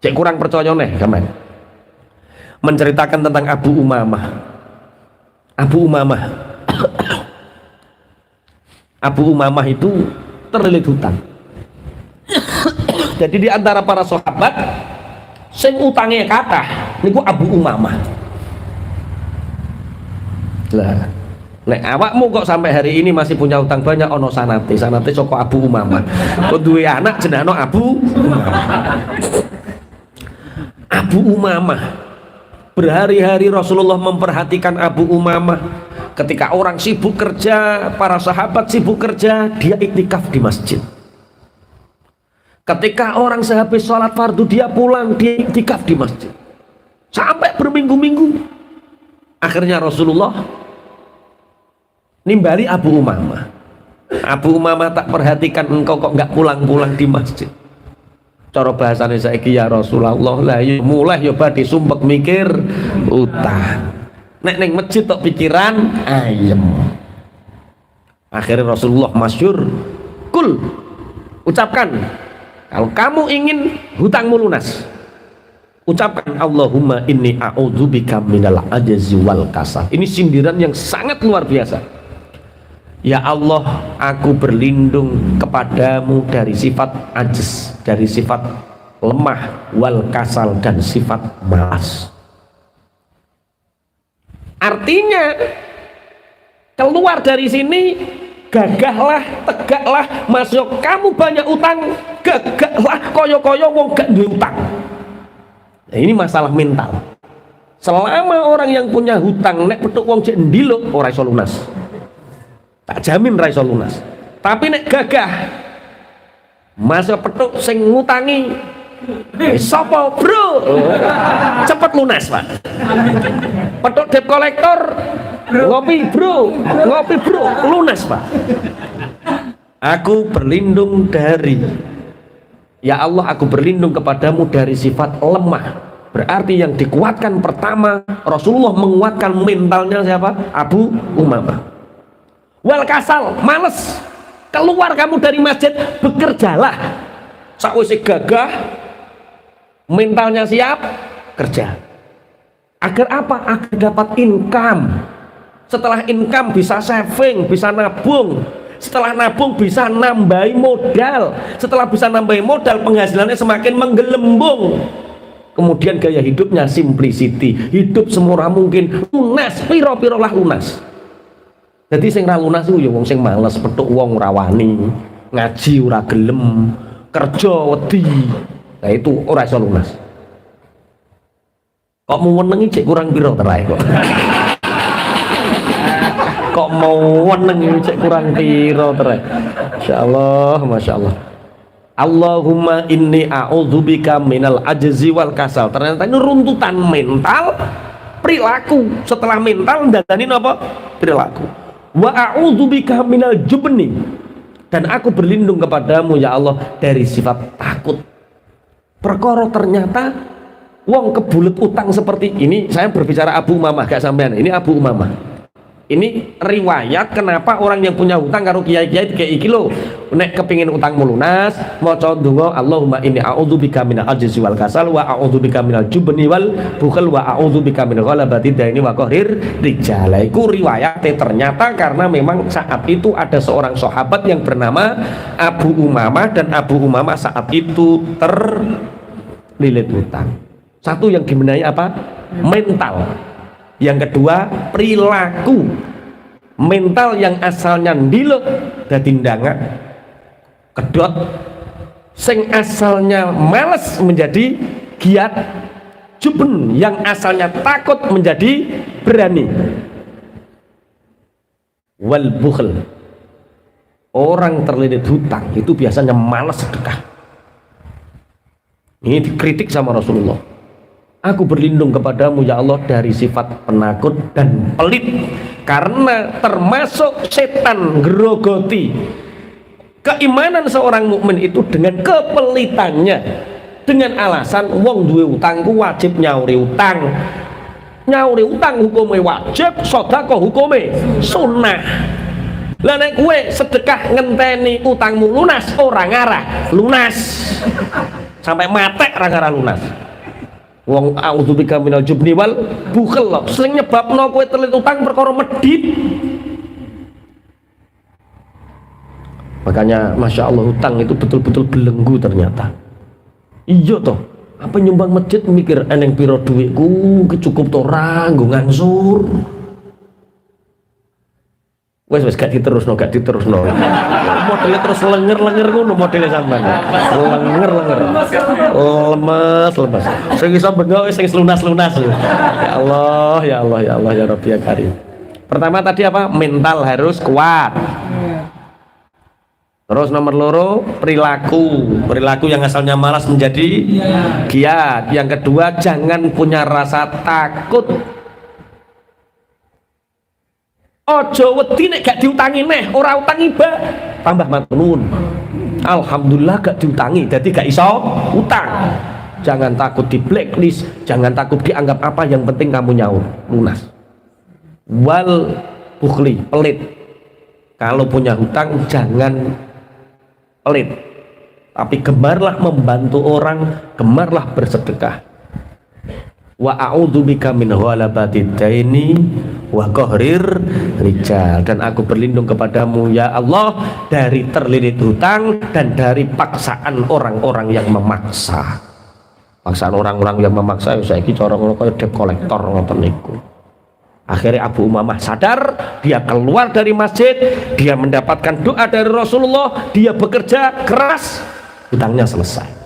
Cek kurang percaya nih kamen. Menceritakan tentang Abu Umamah. Abu Umamah Abu Umamah itu terlilit hutang. Jadi di antara para sahabat sing utangnya kathah niku Abu Umamah. Lah, nek awakmu kok sampai hari ini masih punya utang banyak, ono sanate saka Abu Umamah. Kok duwe anak jenenge Abu Umamah. Abu Umamah. Berhari-hari Rasulullah memperhatikan Abu Umamah. Ketika orang sibuk kerja, para sahabat sibuk kerja, dia iktikaf di masjid. Ketika orang sehabis sholat fardu dia pulang, dia iktikaf di masjid sampai berminggu-minggu. Akhirnya Rasulullah nimbali Abu Umamah. Abu Umamah tak perhatikan engkau kok nggak pulang-pulang di masjid. Cara bahasane saiki ya Rasulullah lah ya mulai ya badhe sumpek mikir utang. Nek ning masjid tok pikiran ayem. Akhirnya Rasulullah masyhur, kul ucapkan kalau kamu ingin hutangmu lunas, ucapkan Allahumma inni a'udzubika minal ajzi wal kasal. Ini sindiran yang sangat luar biasa. Ya Allah, aku berlindung kepadamu dari sifat ajz, dari sifat lemah, wal kasal, dan sifat malas. Artinya keluar dari sini, gagahlah, tegaklah. Masuk kamu banyak utang, gagahlah, koyo-koyo wong gak duwe utang. Nah, ini masalah mental. Selama orang yang punya hutang nek petuk wong cek ndiluk ora iso lunas. Tak jamin ra iso lunas. Tapi nek gagah masuk petuk sing ngutangi sapa bro cepet lunas Pak. Petuk debt kolektor ngopi bro lunas Pak. Aku berlindung dari, ya Allah aku berlindung kepadamu dari sifat lemah. Berarti yang dikuatkan pertama Rasulullah menguatkan mentalnya siapa? Abu Umamah. Wal kasal, males. Keluar kamu dari masjid, bekerjalah. Sakwise gagah, mentalnya siap, kerja. Agar apa? Agar dapat income. Setelah income bisa saving, bisa nabung. Setelah nabung bisa nambahi modal. Setelah bisa nambahi modal, penghasilannya semakin menggelembung. Kemudian gaya hidupnya simplicity, hidup semurah mungkin, lunas, piro-piro lah lunas. Jadi sing ra lunas iku ya wong sing males, petuk wong ora wani, ngaji ora gelem, kerja wedi. Nah itu ora iso lunas. Kok mau wenengi cek kurang piro terae kok. Kok mau wenengi cek kurang piro terae. Masyaallah, masyaallah. Allahumma inni a'udzubika minal ajzi wal kasal. Ternyata ini runtutan mental, perilaku. Setelah mental ndadani apa? Perilaku. Wa a'udzubika minal jubni, dan aku berlindung kepadamu ya Allah dari sifat takut. Perkara ternyata wong kebulet utang seperti ini. Saya berbicara Abu Umamah gak sampean. Ini Abu Umamah. Ini riwayat kenapa orang yang punya hutang karo kiai-kiai kayak iki lho, nek kepingin utangmu lunas maca donga Allahumma inni a'udzubika minal ajzi wal kasal wa a'udzubika minal jubni wal bukhl wa a'udzubika min ghalabati daini wa qahrir rijal. Iku riwayat ternyata karena memang saat itu ada seorang sahabat yang bernama Abu Umamah, dan Abu Umamah saat itu terlilit hutang. Satu yang dibenahi apa? Mental. Yang kedua perilaku. Mental yang asalnya ndiluk dadi ndangak kedot, sing asalnya males menjadi giat, juben yang asalnya takut menjadi berani. Wal bukhl, orang terlilit hutang itu biasanya malas sedekah. Ini dikritik sama Rasulullah. Aku berlindung kepadamu ya Allah dari sifat penakut dan pelit, karena termasuk setan gerogoti keimanan seorang mukmin itu dengan kepelitannya, dengan alasan wong duwe utang ku wajib nyauri utang. Nyauri utang hukumnya wajib, sedekah hukumnya sunnah. Lah nek kowe sedekah ngenteni utangmu lunas, ora ngarah lunas sampai mate ora ngarah lunas. Wong a'udzubika minal jubni wal bukhl lho sing nyebabno kowe telit utang perkara medhit. Makanya Masya Allah, hutang itu betul-betul belenggu ternyata. Iya toh, apa nyumbang masjid mikir eneng piro duitku kecukup to ora nggo ngangsur. Wes gak diterusno. Modelnya terus lenger ngono modelnya sampean. Lenger. Lemes. Sing iso bengok sing lunas. Ya Allah ya Rabbi ya Karim. Pertama tadi apa? Mental harus kuat. Terus nomor loro, perilaku yang asalnya malas menjadi giat. Yang kedua, jangan punya rasa takut. Ojo wedi nek gak diutangi neh, ora utang iba tambah matur nuwun. Alhamdulillah gak diutangi, jadi gak iso utang. Jangan takut di blacklist, jangan takut dianggap apa, yang penting kamu nyaur lunas. Wal bukhli, pelit. Kalau punya hutang jangan pelit, tapi gemarlah membantu orang, gemarlah bersedekah. Wa a'udzubika min ghalabatid daini wa qahrir rijal, dan aku berlindung kepadamu ya Allah dari terlilit hutang dan dari paksaan orang-orang yang memaksa. Paksaan orang-orang yang memaksa saiki cara ngono kaya debt collector ngoten niku. Akhirnya Abu Umamah sadar, dia keluar dari masjid, dia mendapatkan doa dari Rasulullah, dia bekerja keras, hutangnya selesai.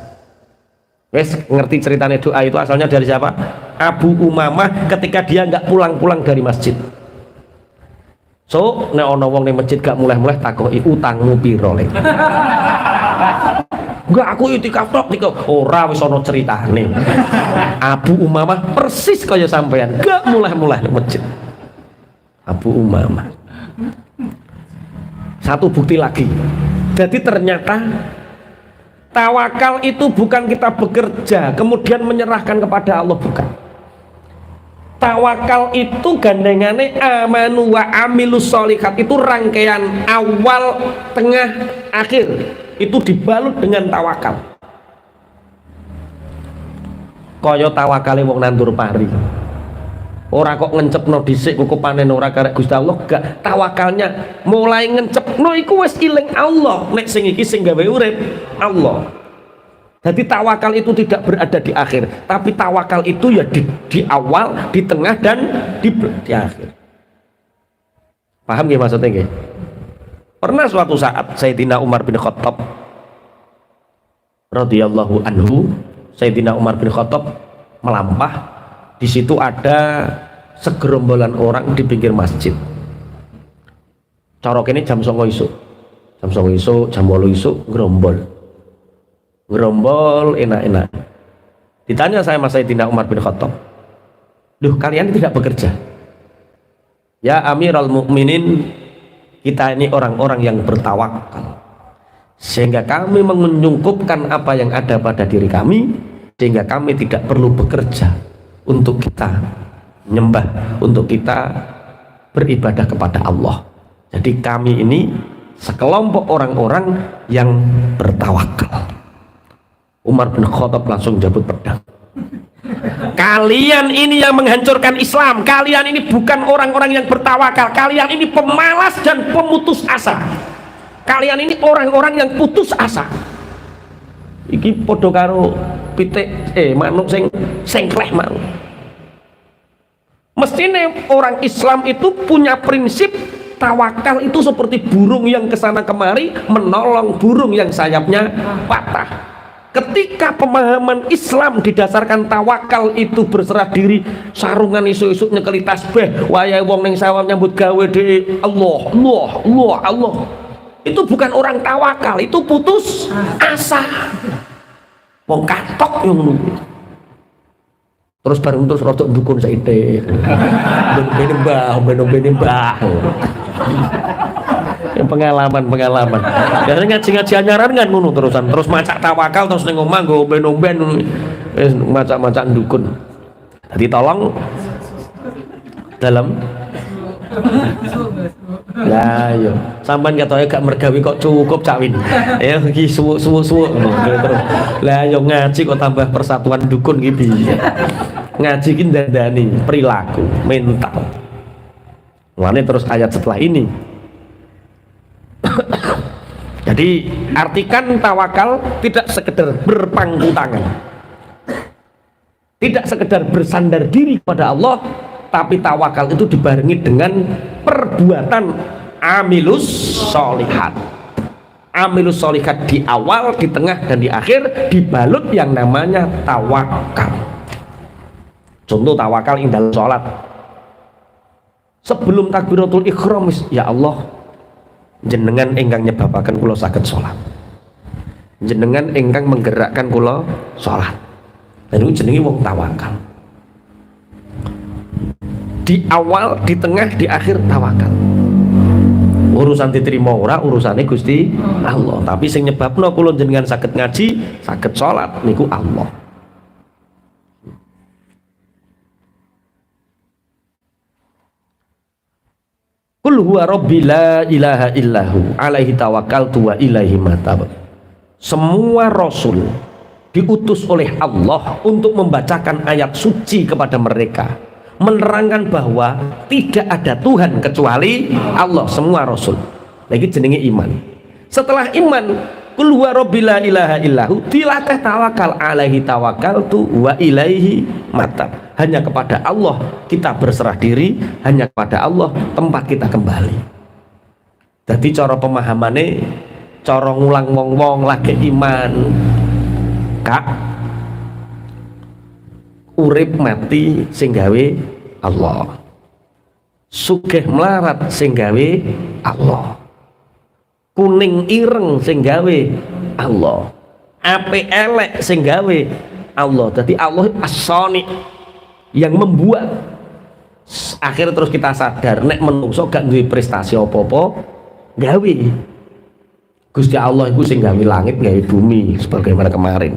Wes ngerti ceritanya doa itu asalnya dari siapa? Abu Umamah ketika dia nggak pulang-pulang dari masjid. So, nek ana wong ning masjid gak mulai-mulai takoki utangmu piro le. Enggak, aku itikaf tok niku. Ora wis ana ceritane. Abu Umamah persis kaya sampean, gak mulai-mulai ning masjid. Abu Umamah. Satu bukti lagi. Jadi ternyata tawakal itu bukan kita bekerja kemudian menyerahkan kepada Allah, bukan. Tawakal itu gandengane amanu wa amilus sholihat, itu rangkaian awal, tengah, akhir, itu dibalut dengan tawakal. Kaya tawakale wong nandur pari. Ora kok ngencepno dhisik kuku panen ora karek Gusti Allah, gak. Tawakalnya mulai ngencepno iku wis iling Allah, nek sing iki sing gawe urip Allah. Jadi tawakal itu tidak berada di akhir, tapi tawakal itu ya di awal, di tengah, dan di akhir. Paham nggih maksudnya nggih? Pernah suatu saat Sayyidina Umar bin Khattab radhiyallahu anhu, Sayyidina Umar bin Khattab melampah. Di situ ada segerombolan orang di pinggir masjid. Cara kene jam 09.00 isuk. Jam 09.00 isuk, jam 8 isuk gerombol enak-enak. Ditanya saya Mas Sayyidina Umar bin Khattab, "Duh, kalian tidak bekerja?" "Ya Amirul Mukminin, kita ini orang-orang yang bertawakal, sehingga kami menyungkupkan apa yang ada pada diri kami, sehingga kami tidak perlu bekerja untuk kita menyembah, untuk kita beribadah kepada Allah. Jadi kami ini sekelompok orang-orang yang bertawakal." Umar bin Khattab langsung jabut pedang. Kalian ini yang menghancurkan Islam, kalian ini bukan orang-orang yang bertawakal, kalian ini pemalas dan pemutus asa, kalian ini orang-orang yang putus asa. Iki podo karo pitik manuk sing sengkleh manuk. Mestinya orang Islam itu punya prinsip tawakal itu seperti burung yang kesana kemari menolong burung yang sayapnya patah. Ketika pemahaman Islam didasarkan tawakal itu berserah diri, sarungan isu-isu nyekeli tasbih, wayahe wong ning sawah nyambut gawe de Allah. Itu bukan orang tawakal, itu putus asa. Wong katok yang nunggu. Terus bareng terus rodok dukun saithik. Ben mbah. Yang pengalaman. Biasanya ngaji anyaran kan ngono terusan. Terus macak tawakal terus ning omah nggo omben wis macak-macak dukun. Jadi tolong dalam lah yo sampean ketoke gak mergawi kok cukup Cak Win ya iki suwuk terus lah yo ngaji kok tambah persatuan dukun iki piye ngaji ki ndandani perilaku mental ngene terus ayat setelah ini jadi artikan tawakal tidak sekedar berpangku tangan, tidak sekedar bersandar diri kepada Allah, tapi tawakal itu dibarengi dengan perbuatan amilus sholihat. Amilus sholihat di awal, di tengah, dan di akhir dibalut yang namanya tawakal. Contoh tawakal ing dalam sholat. Sebelum takbiratul ihram, ya Allah, jenengan ingkang nyebabaken kula saged sholat. Jenengan ingkang menggerakkan kula sholat. Dan itu jenenge wong tawakal. Di awal, di tengah, di akhir tawakal. Urusan diterima ora urusane Gusti Allah. Tapi sing nyebabno kula jenengan saged ngaji, saged salat niku Allah. Qul huwa rabbi la ilaha illahu alaihi tawakkaltu wa ilaihi matab. Semua rasul diutus oleh Allah untuk membacakan ayat suci kepada mereka, menerangkan bahwa tidak ada Tuhan kecuali Allah. Semua rasul lagi jenenge iman. Setelah iman, qul huwa rabbil la ilaha illahu, dilatih tawakal, alaihi tawakkaltu wa ilaihi matab. Hanya kepada Allah kita berserah diri, hanya kepada Allah tempat kita kembali. Jadi cara pemahamane, cara ngulang wong-wong lagi iman kak urip mati sing gawe Allah, sugih melarat sing gawe Allah, kuning ireng sing gawe Allah, apik elek sing gawe Allah. Jadi Allah as-sani, yang membuat. Akhirnya terus kita sadar nek menungso gak duwe prestasi apa-apa gawe. Gusti Allah iku sing gawe langit, gawe bumi sebagaimana kemarin.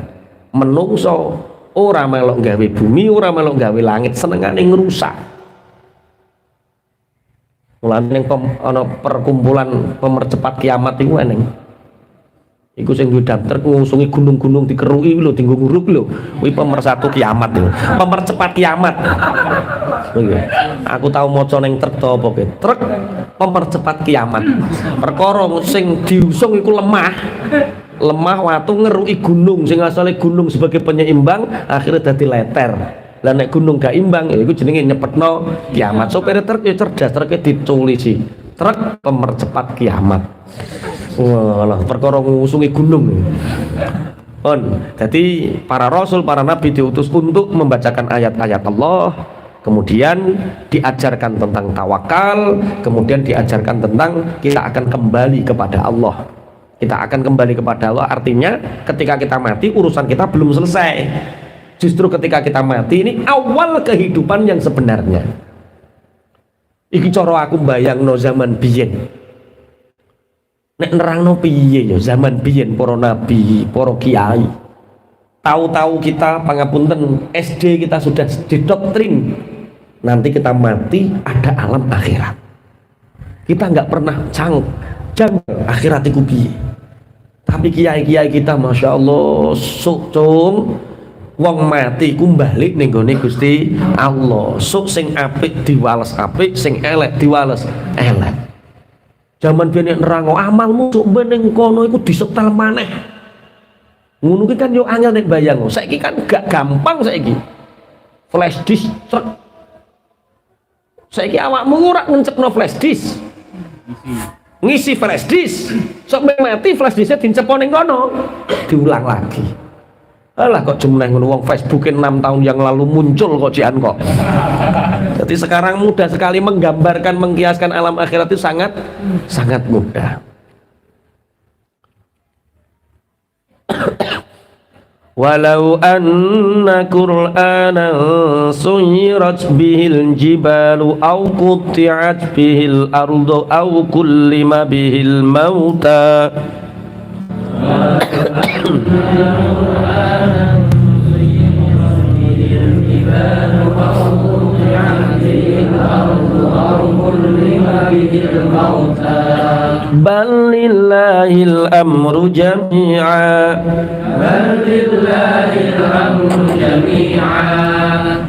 Menungso ora melok gawe bumi, ora melok gawe langit, senengane ngrusak. Mulane ning ana perkumpulan pemercepat kiamat iku eneng. Iku sing duwe daftar ngusungi gunung-gunung dikeruki lho, dienggo nguruk lho. Kuwi pemersatu kiamat lho. Pemercepat kiamat. Aku tahu maca ning truk apa ke? Truk pemercepat kiamat. Perkara sing diusung iku lemah watu ngeruki gunung sing asale gunung sebagai penyeimbang akhirnya dadi leter. Lah nek gunung gak imbang ya iku jenenge nyepetno kiamat. Sopir truk ya cerdas, truke ditulisi truk pemercepat kiamat. Walah perkara ngusungi gunung. Jadi para rasul, para nabi diutus untuk membacakan ayat-ayat Allah, kemudian diajarkan tentang tawakal, kemudian diajarkan tentang kita akan kembali kepada Allah. Kita akan kembali kepada Allah, artinya ketika kita mati urusan kita belum selesai. Justru ketika kita mati ini awal kehidupan yang sebenarnya. Iki cara aku bayangno zaman biyen. Nek nerangno piye ya zaman biyen para nabi, para kiai. Tahu-tahu kita pangapunten SD kita sudah didoktrin nanti kita mati ada alam akhirat. Kita nggak pernah janggal akhirat iku piye. Tapi kiai-kiai kita Masya Allah sok cung wong mati ku balik ning gone Gusti Allah. Sok sing apik diwales apik, sing elek diwales elek. Zaman biyen nerango amalmu sok meneng kono iku disetel maneh. Ngono ki kan yo angel nek bayang. Saiki kan gak gampang saiki. Flash disk truk. Saiki awakmu ora ngencepno flash disk. Ngisi flash disk. Sok mati flash disknya dincepo ning kono. Diulang lagi. Alah kok jumlah ngono wong Facebook 6 tahun yang lalu muncul kok cian kok. Jadi sekarang mudah sekali menggambarkan, mengkiaskan alam akhirat itu sangat mudah. walau anna qur'anan suyirat bihil jibalu aw qutti'at bihil ardu aw kullima bihil mauta bal lillahil amru jami'a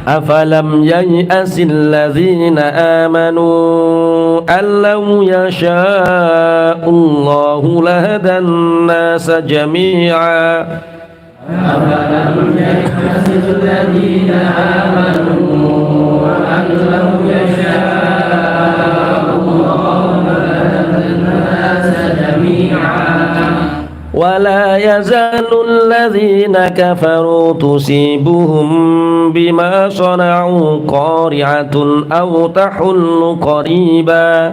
afalam yay'asil ladzina amanu allau yasha'ullahu lahadan nasa jami'a afalam yay'asil ladzina amanu allau yasha'ullahu lahadan nasa jami'a ولا يزال الذين كفروا تصيبهم بما صنعوا قارعة أو تحل قريبا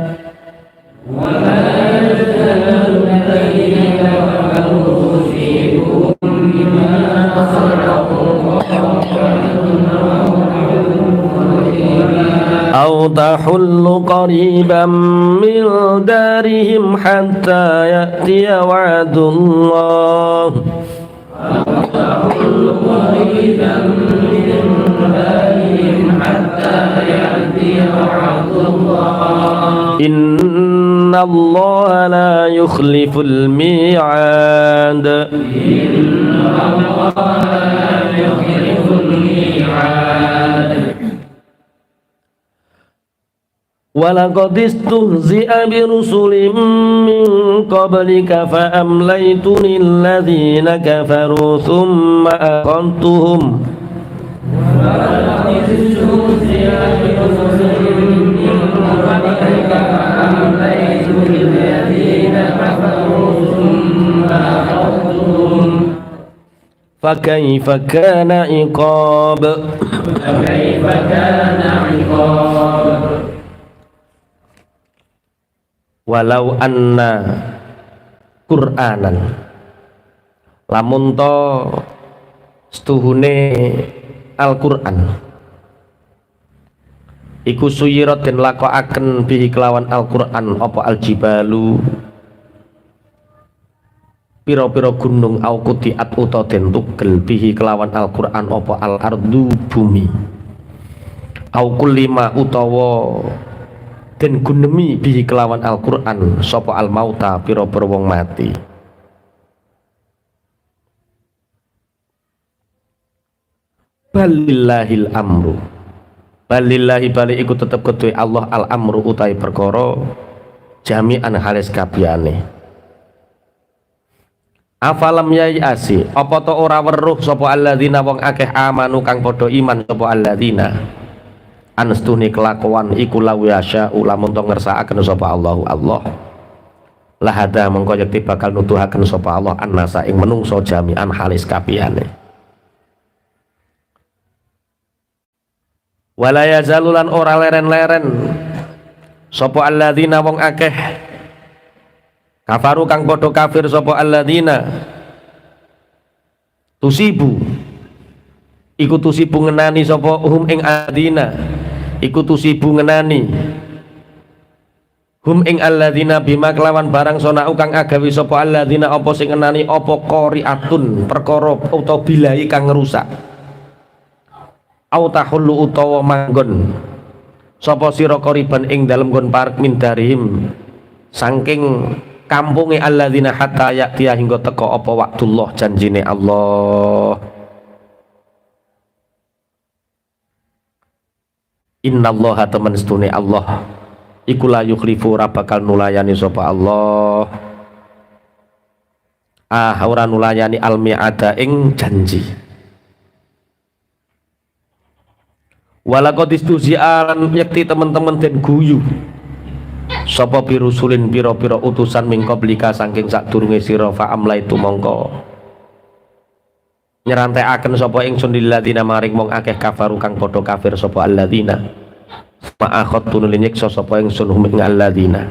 ولا يزال الذين كفروا تصيبهم بما صنعوا أو تحل قريبا من دارهم حتى يأتي وعد الله إن الله لا يخلف الميعاد walaqad istuhzi'a birusulin min qablika fa amlaytu lilladzina kafaru thumma aqantuhum walaqad istuhzi'a birusulin min qablika fa amlaytu lilladzina kafaru thumma aqantuhum fakaifa kana iqab walau anna Qur'anan lamun to setuhune Al-Qur'an iku suyirat den lakokaken bihi kelawan Al-Qur'an apa aljibalu pira-pira gunung au kutiat uta den tugel bihi kelawan Al-Qur'an apa al-ardu bumi au kullima utawa den gunemi bihi kelawan Al-Qur'an sapa al-mauta pira-pira wong mati balillahil amru balillahi bali iku tetep kedue Allah al-amru utahe perkara jami'an halis kabehane afalam yai'asi apa to ora weruh sapa alladzina wong akeh amanu kang padha iman sapa alladzina anstune kelakuan iku lawiyasya ulamun to ngersakaken sapa Allahu Allah lahada mengko yakti bakal nuduhaken sapa Allah annasa ing menungso jami'an halis kabehane wala yazalulan ora leren-leren sapa alladzina wong akeh kafaru kang padha kafir sapa alladzina tusibu iku tusibu ngenani sapa hum ing alladzina iku tusibu ngenani hum ing alladzina bima kelawan barang sonau kang agawi sapa alladzina apa sing ngenani apa qari'atun perkara utawa bilahi kang ngrusak au tahullu utawa manggon sapa sira qariban ing dalem nggon parek min darihim saking kampunge alladzina hatta ya'tiya hingga teka apa waktullah janjine Allah innallaha temen setune Allah iku la yukhlifu ora bakal nulayani sapa Allah ora nulayani al-mi'ada ing janji walaqad istuzi'alan yakti teman-teman den guyu sapa birusulin pira-pira utusan ming qablika saking sadurunge sira fa amlaitu mongko nyerantekaken sapa ingsun lilladzina maring wong akeh kafaru kang padha kafir sapa alladzina ma'akhadtu nyiksa sapa ingsun hum ing alladzina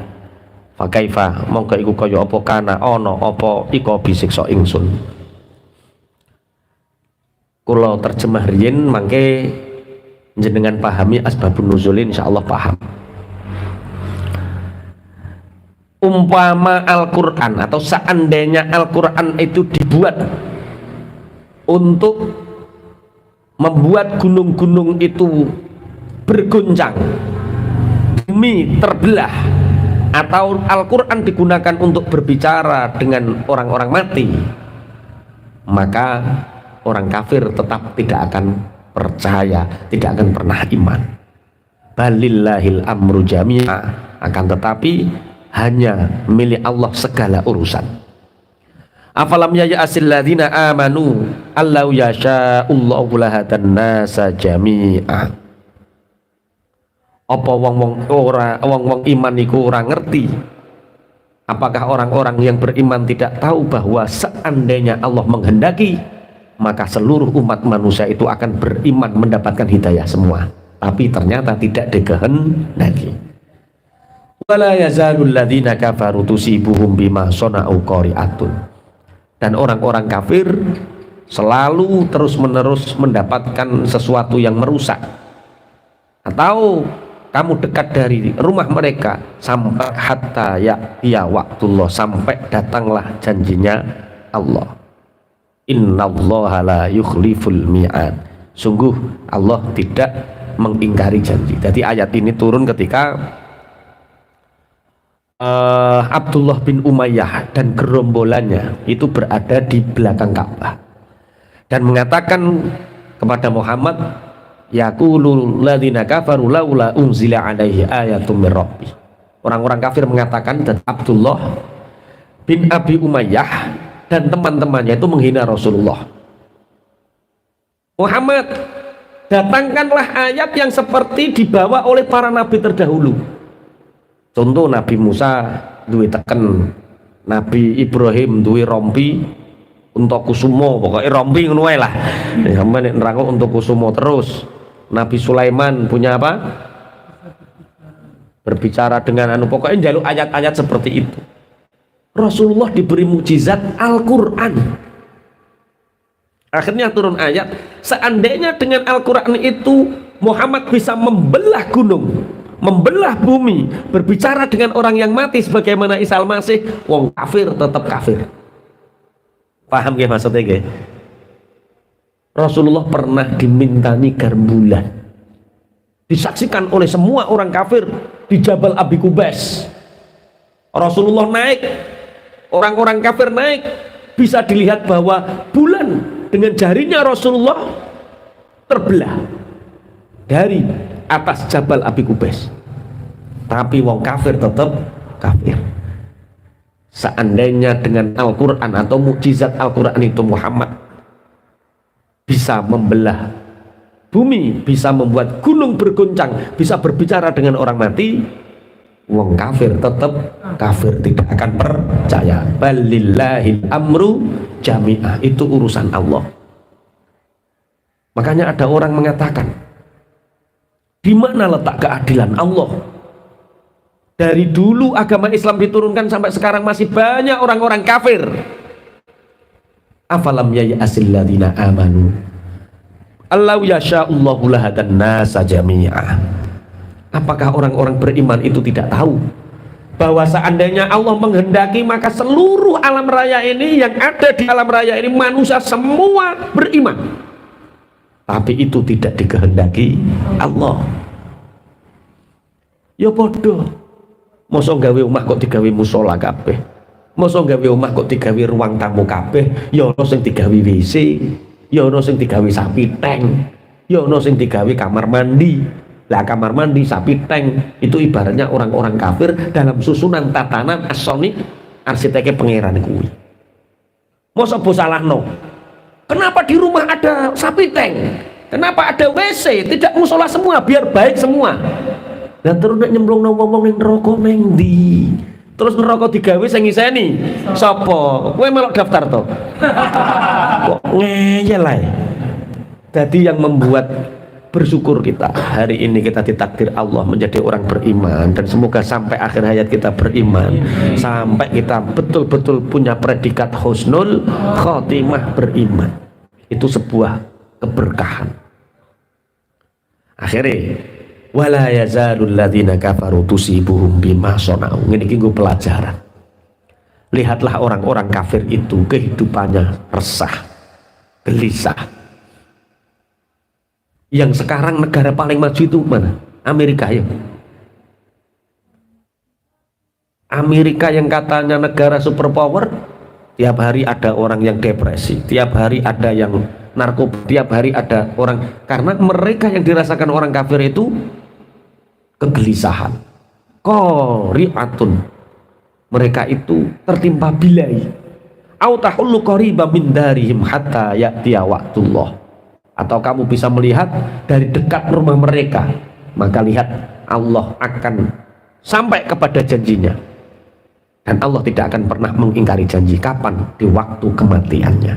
fa kaifa mongko iku kaya apa kana ana apa ika bisiksa ingsun kula terjemah riyin mangke jenengan pahami asbabun nuzul insyaallah paham. Umpama Al-Quran atau seandainya Al-Quran itu dibuat untuk membuat gunung-gunung itu berguncang, bumi terbelah, atau Al-Quran digunakan untuk berbicara dengan orang-orang mati, maka orang kafir tetap tidak akan percaya, tidak akan pernah iman. Balillahil amru jami'a, akan tetapi hanya milik Allah segala urusan. Afalam ya'asil ladzina amanu allau yasha'ullahu lahadan nasa jami'a. Apa wong-wong iman iku ora ngerti? Apakah orang-orang yang beriman tidak tahu bahwa seandainya Allah menghendaki, maka seluruh umat manusia itu akan beriman mendapatkan hidayah semua. Tapi ternyata tidak dikehendaki. Wala yazalul ladzina kafaru tusibuhum bima sana'u qari'atun. Dan orang-orang kafir selalu terus-menerus mendapatkan sesuatu yang merusak. Atau kamu dekat dari rumah mereka sampai hatta ya waktullah, sampai datanglah janjinya Allah. Innallaha la yukhliful mi'ad. Sungguh Allah tidak mengingkari janji. Jadi ayat ini turun ketika Abdullah bin Umayyah dan gerombolannya itu berada di belakang Ka'bah dan mengatakan kepada Muhammad, yaqulul ladzina kafaru laula unzila alaihi ayatum mir rabbih. Orang-orang kafir mengatakan, dan Abdullah bin Abi Umayyah dan teman-temannya itu menghina Rasulullah. Muhammad, datangkanlah ayat yang seperti dibawa oleh para nabi terdahulu. Contoh Nabi Musa duwe teken, Nabi Ibrahim duwe rompi untuk kusumo, pokoknya rompi ngono wae lah. Sampe nek nerangno untuk kusumo terus. Nabi Sulaiman punya apa? Berbicara dengan pokoknya njaluk ayat-ayat seperti itu. Rasulullah diberi mukjizat Al-Qur'an. Akhirnya turun ayat, seandainya dengan Al-Qur'an itu Muhammad bisa membelah gunung, membelah bumi, berbicara dengan orang yang mati sebagaimana Isa Al-Masih, wong kafir tetap kafir. Paham gak maksudnya gak? Rasulullah pernah dimintai garbulan, disaksikan oleh semua orang kafir di Jabal Abi Qubais. Rasulullah naik, orang-orang kafir naik, bisa dilihat bahwa bulan dengan jarinya Rasulullah terbelah dari atas Jabal Abi Qubais, tapi wong kafir tetap kafir. Seandainya dengan Al-Quran atau mukjizat Al-Quran itu Muhammad bisa membelah bumi, bisa membuat gunung bergoncang, bisa berbicara dengan orang mati, wong kafir tetap kafir, tidak akan percaya. Balillahil amru jami'ah, itu urusan Allah. Makanya ada orang mengatakan, di mana letak keadilan Allah? Dari dulu agama Islam diturunkan sampai sekarang masih banyak orang-orang kafir. Afalam ya'asil ladzina amanu allau yasha'ullahu lahadan nasa jami'a. Apakah orang-orang beriman itu tidak tahu bahwa seandainya Allah menghendaki, maka seluruh alam raya ini, yang ada di alam raya ini, manusia semua beriman. Tapi itu tidak dikehendaki Allah. Ya bodoh, masa gawe omah kok digawe musola kabeh, masa gawe omah kok digawe ruang tamu kabeh, ya ono sing digawe WC, ya ono sing digawe sapi tank, ya ono sing digawe kamar mandi. Lah kamar mandi, sapi tank itu ibaratnya orang-orang kafir dalam susunan tatanan asonik arsiteknya pangeran kuwi. Masa mbok salahno? Kenapa di rumah ada sapi tank? Kenapa ada WC? Tidak musola semua biar baik semua. Dan terus nek nyemplung ngomong ning neraka ning ndi? Terus neraka digawe sing ngiseni sapa? Kowe melok daftar to? Kok ngeyel ae. Dadi yang membuat bersyukur kita hari ini, kita ditakdir Allah menjadi orang beriman, dan semoga sampai akhir hayat kita beriman, sampai kita betul-betul punya predikat husnul khotimah beriman. Itu sebuah keberkahan. Akhirnya wala yazalul ladzina kafaru tusibuhum bima sonau. Ini nggo pelajaran. Lihatlah orang-orang kafir itu kehidupannya resah, gelisah. Yang sekarang negara paling maju itu mana? Amerika ya. Amerika yang katanya negara superpower, tiap hari ada orang yang depresi, tiap hari ada yang narkoba, tiap hari ada orang, karena mereka yang dirasakan orang kafir itu kegelisahan, qari'atun, mereka itu tertimpa bilai, au tahullu qariba min darihim hatta ya'tiya waqtullah, atau kamu bisa melihat dari dekat rumah mereka, maka lihat Allah akan sampai kepada janjinya. Dan Allah tidak akan pernah mengingkari janji. Kapan? Di waktu kematiannya.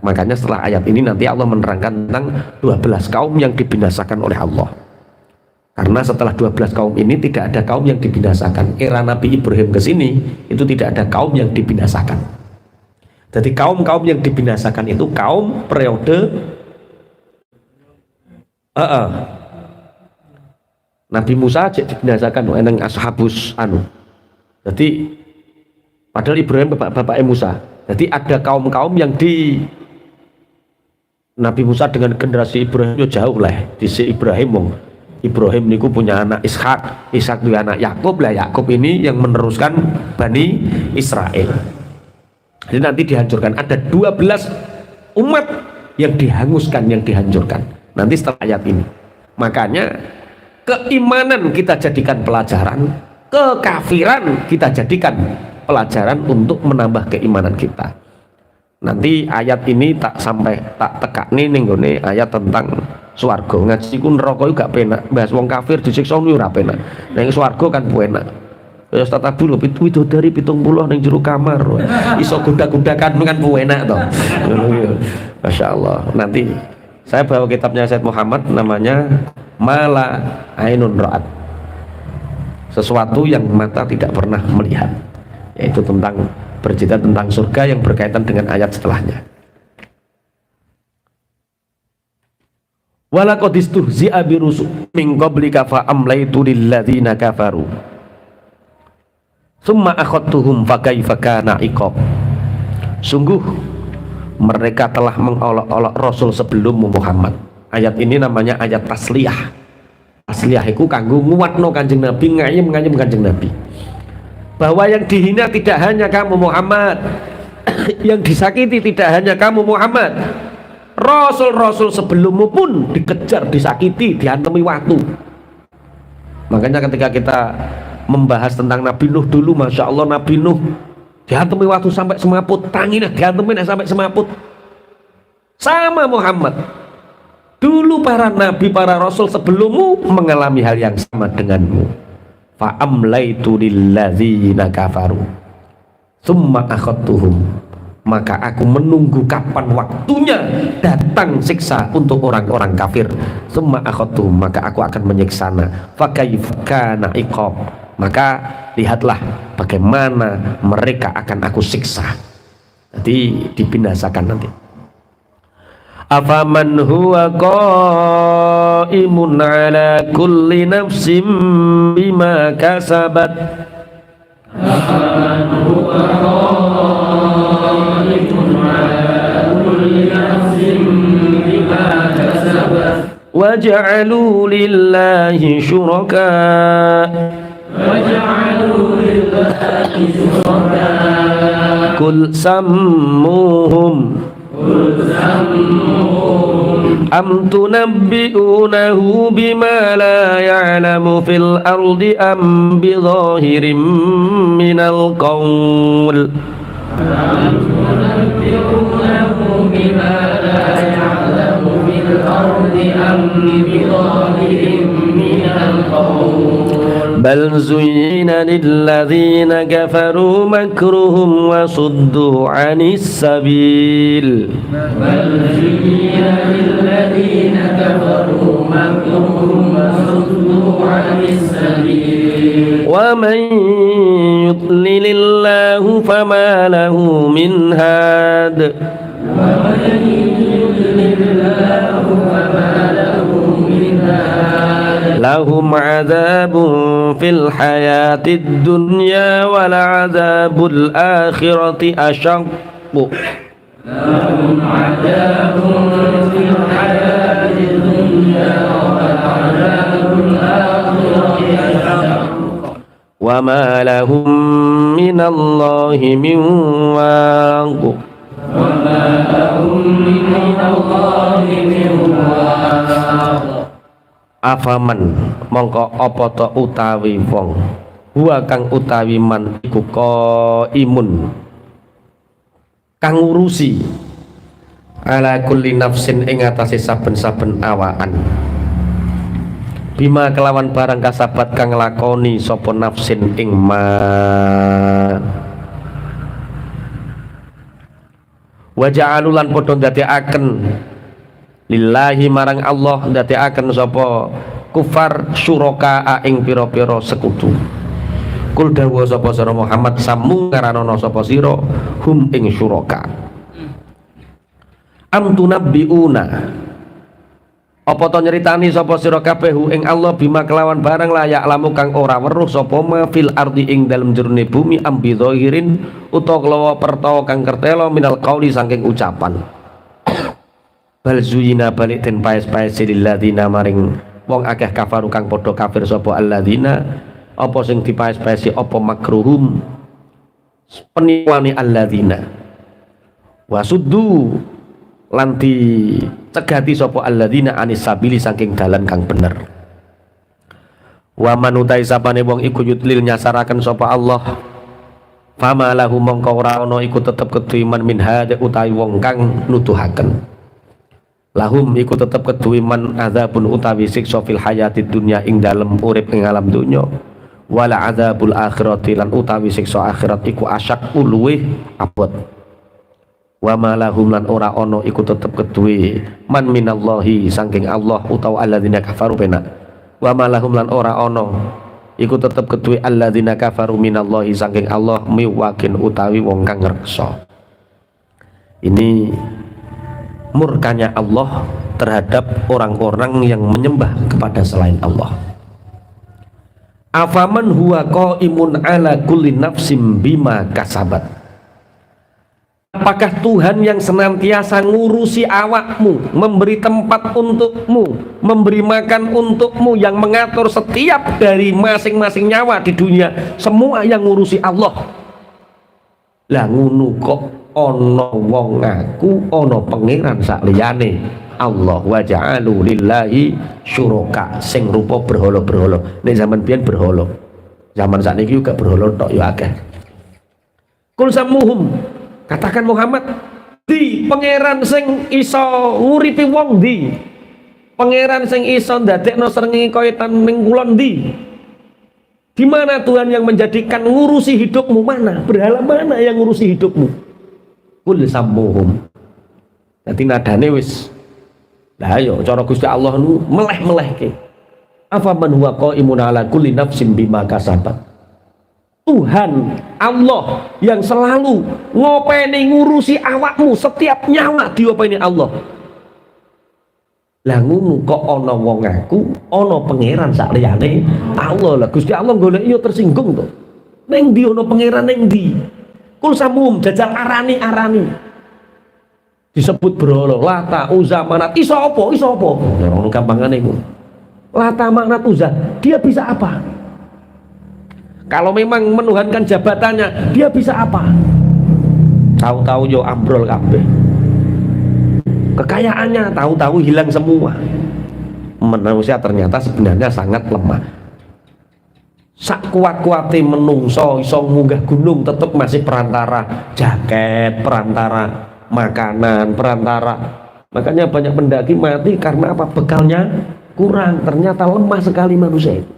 Makanya setelah ayat ini nanti Allah menerangkan tentang 12 kaum yang dibinasakan oleh Allah. Karena setelah 12 kaum ini tidak ada kaum yang dibinasakan. Era Nabi Ibrahim ke sini itu tidak ada kaum yang dibinasakan. Jadi kaum-kaum yang dibinasakan itu kaum periode Nabi Musa aja dibinasakan eneng ashabus anu. Jadi padahal Ibrahim bapaknya Musa. Jadi ada kaum-kaum yang di Nabi Musa dengan generasi Ibrahim jauh lah. Di si Ibrahim niku punya anak Ishak, Ishak punya anak Yakub lah. Yakub ini yang meneruskan Bani Israel. Jadi nanti dihancurkan. Ada 12 umat yang dihanguskan, yang dihancurkan. Nanti setelah ayat ini. Makanya keimanan kita jadikan pelajaran, kekafiran kita jadikan pelajaran untuk menambah keimanan kita. Nanti ayat ini tak tekak nih nenggone ayat tentang swarga. Ngaji ku neraka iku gak penak, bahas wong kafir disiksa niku ora penak. Ning swarga kan penak. Ya tata dulu widodari 70 ning jero kamar. Iso godak-godakan kan enak to. Masya Allah. Nanti saya bawa kitabnya Said Muhammad namanya Mala Ainun Ra'at. Sesuatu yang mata tidak pernah melihat, yaitu tentang bercerita tentang surga yang berkaitan dengan ayat setelahnya. Walaqad istuhzi'a birusul min qablika fa amlaitu lil ladzina kafaru summa akhadtuhum fa kaifa kana iqab. Sungguh mereka telah mengolok-olok Rasul sebelummu Muhammad. Ayat ini namanya ayat tasliyah. Tasliyah itu kanggo nguatno Kanjeng Nabi, ngayem Kanjeng Nabi. Bahwa yang dihina tidak hanya kamu Muhammad, yang disakiti tidak hanya kamu Muhammad. Rasul-rasul sebelummu pun dikejar, disakiti, dihantemi waktu. Makanya ketika kita membahas tentang Nabi Nuh dulu, Masya Allah, Nabi Nuh dihantemi waktu sampai semaput, tanginnya dihantemi sampai semaput. Sama Muhammad, dulu para nabi, para rasul sebelummu mengalami hal yang sama denganmu. Fa amlaitu lilladzina kafaru summa akhadtuhum, maka aku menunggu kapan waktunya datang siksa untuk orang-orang kafir. Summa akhadtuhum, maka aku akan menyiksana. Fa kaifa kana iqab, maka lihatlah bagaimana mereka akan aku siksa. Jadi dibinasakan nanti. Afaman huwa qaimun ala kulli nafsin bima kasabat, afaman huwa qaimun ala kulli nafsin bima kasabat wa ja'alu lillahi syuraka kul sammuhum am tunabbi'unahu bima la ya'lamu fil ardi am bi zahirim minal qawl am tunabbi'unahu bima la ya'lamu fil ardi am bi zahirim minal qawl bal zuyyina lilladzina kafaru makruhum wa suddu 'anis sabil bal zuyyina lilladzina kafaru makruhum wa suddu 'anis sabil wa man yudlilillahu fama lahu min had lahum adzabun fil hayatid dunya wal adzabul akhirati asyaqqu lahum adzabun fil hayatid dunya wal adzabul akhirati asyaqqu wa ma lahum minallahi min waq wa ma lahum minallahi min waq. Afaman mongko apa ta utawi wong huwa kang utawi man iku imun kang ngurusi ala kulli nafsin ing atase saben-saben awaan bima kelawan barang kasabat kang lakoni sapa nafsin ing ma wa ja'alulan padha ndadekaken lillahi marang Allah ndadekaken sapa kufar syuraka ing pira-pira sekutu. Kul dawuh sapa sira Muhammad samu karanana sapa sira hum ing syuraka. Am tunabbiuna apa to nyeritani sapa sira kabeh ing Allah bima kelawan barang layak lamu kang ora weruh sapa ma fil ardi ing dalem jerne bumi ambi zahirin utawa kelawa pertawa kang kertelo minal qauli saking ucapan. Bal zuyina balik den paes-paes lilladzina maring wong akeh kafaru kang padha kafir sapa alladzina apa sing dipaes-paesi apa makruhum penipuane alladzina wasuddu lan dicegati sapa alladzina anis sabili saking dalan kang bener wa manutai sapane wong iku yutlil nyasaraken sapa Allah fama lahu mongko ora ana iku tetep kedue man min hada utawi wong kang nuduhaken lahum iku tetep kedue man adzabun utawi siksa fil hayatid dunya ing dalem urip ing alam dunya wala adzabul akhirati lan utawi siksa akhirat iku asyak luweh abot wa ma lahum lan ora ana iku tetep kedue man minallahi saking Allah utawa alladzina kafaru bena wa ma lahum lan ora ana iku tetep kedue alladzina kafaru minallahi saking Allah miwakin utawi wong kang ngreksa. Ini murkanya Allah terhadap orang-orang yang menyembah kepada selain Allah. Afaman huwa qaimun ala kulli nafsim bima kasabat. Apakah Tuhan yang senantiasa ngurusi awakmu, memberi tempat untukmu, memberi makan untukmu, yang mengatur setiap dari masing-masing nyawa di dunia, semua yang ngurusi Allah? Lah ngono kok ono wong ngaku ono pangeran sakliyane Allah wa ja'alu lillahi syuraka sing rupa berhala-berhala. Nek zaman biyen berhala, zaman sakniki juga berhala tok ya akeh. Kul samuhum, katakan Muhammad, di pangeran sing iso nguripi wong di, pangeran sing iso ndadekno srengenge kaya tan ning kulon di. Di mana Tuhan yang menjadikan ngurusi hidupmu? Mana berhala mana yang ngurusi hidupmu? Kul sammuhum. Dadi nadane wis lah ayo cara Gusti Allah nu meleh-melehke. Afa man huwa qaimun ala kulli nafsin bima kasabat. Tuhan Allah yang selalu ngopeni ngurusi awakmu, setiap nyawa diopeni Allah. Lah ngono kok ana wong ngaku ana pangeran sak liyane Allah. Lah Gusti Allah golek yo tersinggung to. Ning ndi ana pangeran ning ndi? Kul samum jajal arani disebut berhala Lata Uzza Manat. Iso apa? Iso apa? Ya ngono gampangane iku. Lata Manat Uzza, dia bisa apa? Kalau memang menuhankan jabatannya, dia bisa apa? Tahu-tahu yo ambrol kabeh. Kekayaannya tahu-tahu hilang semua. Manusia ternyata sebenarnya sangat lemah. Sak kuat-kuate menungso iso munggah gunung tetap masih perantara jaket, perantara makanan, perantara. Makanya banyak pendaki mati karena apa? Bekalnya kurang. Ternyata lemah sekali manusia itu.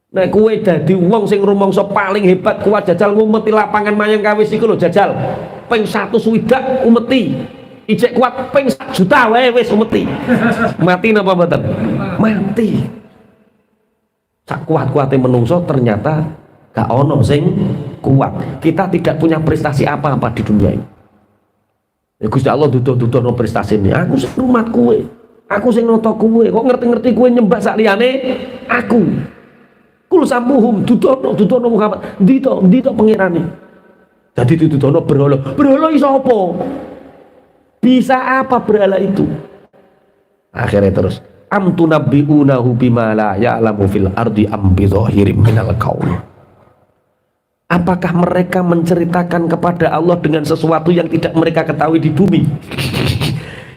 Nah kue dadi wong sing rumangsa paling hebat kuat jajal ngumeti lapangan mayang kawis iku lho jajal ping 1 swidak umeti. Ijek kuat ping 1 juta wae wis umeti. Mati napa mboten? Mati. Sak kuat-kuate menungso ternyata gak ono sing kuat. Kita tidak punya prestasi apa-apa di dunia ini. Ya Gusti Allah duduh-duduhno prestasine. Aku sing rumat kowe. Aku sing nata kowe. Kok ngerti-ngerti kowe nyembah sak liyane aku. Kul sampuhum duduhno Muhammad. Ndito pengirane. Jadi dituduhno berhala. Berhala iso apa? Bisa apa berhala itu? Akhirnya terus am tunabbi'unahu bima la ya'lamu fil ardi am bi dhahirim minal qaul. Apakah mereka menceritakan kepada Allah dengan sesuatu yang tidak mereka ketahui di bumi?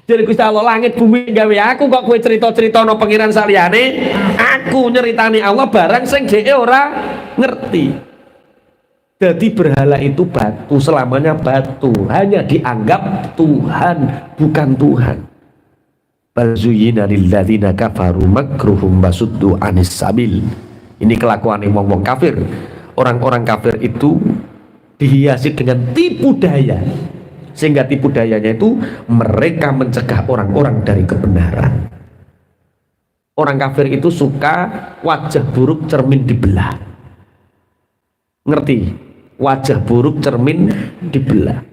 Jadi Gusti Allah langit bumi gawe aku, kok kowe cerita-cerita no pengiran saliyane aku nyeritani Allah barang sing dhewe ora ngerti. Jadi berhala itu batu, selamanya batu, hanya dianggap Tuhan, bukan Tuhan. Bal zuyyina lilladzina kafaru makruhum basuddu anis sabil. Ini kelakuan wong-wong kafir. Orang-orang kafir itu dihiasi dengan tipu daya, sehingga tipu dayanya itu mereka mencegah orang-orang dari kebenaran. Orang kafir itu suka wajah buruk cermin dibelah. Ngerti? Wajah buruk cermin dibelah.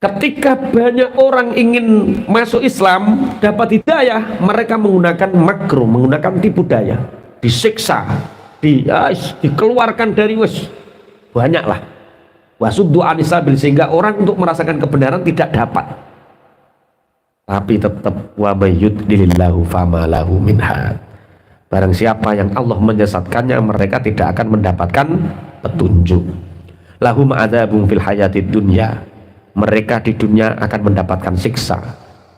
Ketika banyak orang ingin masuk Islam, dapat hidayah, mereka menggunakan makruh, menggunakan tipu daya, disiksa, dikeluarkan dari banyaklah wasuddu anisabil, sehingga orang untuk merasakan kebenaran tidak dapat. Tapi tetap wa mayyudlilillahu famalahu minhad. Barang siapa yang Allah menyesatkannya, mereka tidak akan mendapatkan petunjuk. Lahum adzabun fil hayatid dunya, mereka di dunia akan mendapatkan siksa.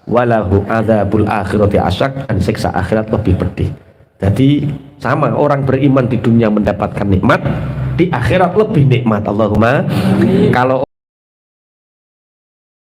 Walahu adzabul akhirati asyak, dan siksa akhirat lebih pedih. Jadi sama, orang beriman di dunia mendapatkan nikmat, di akhirat lebih nikmat. Allahumma. Kalau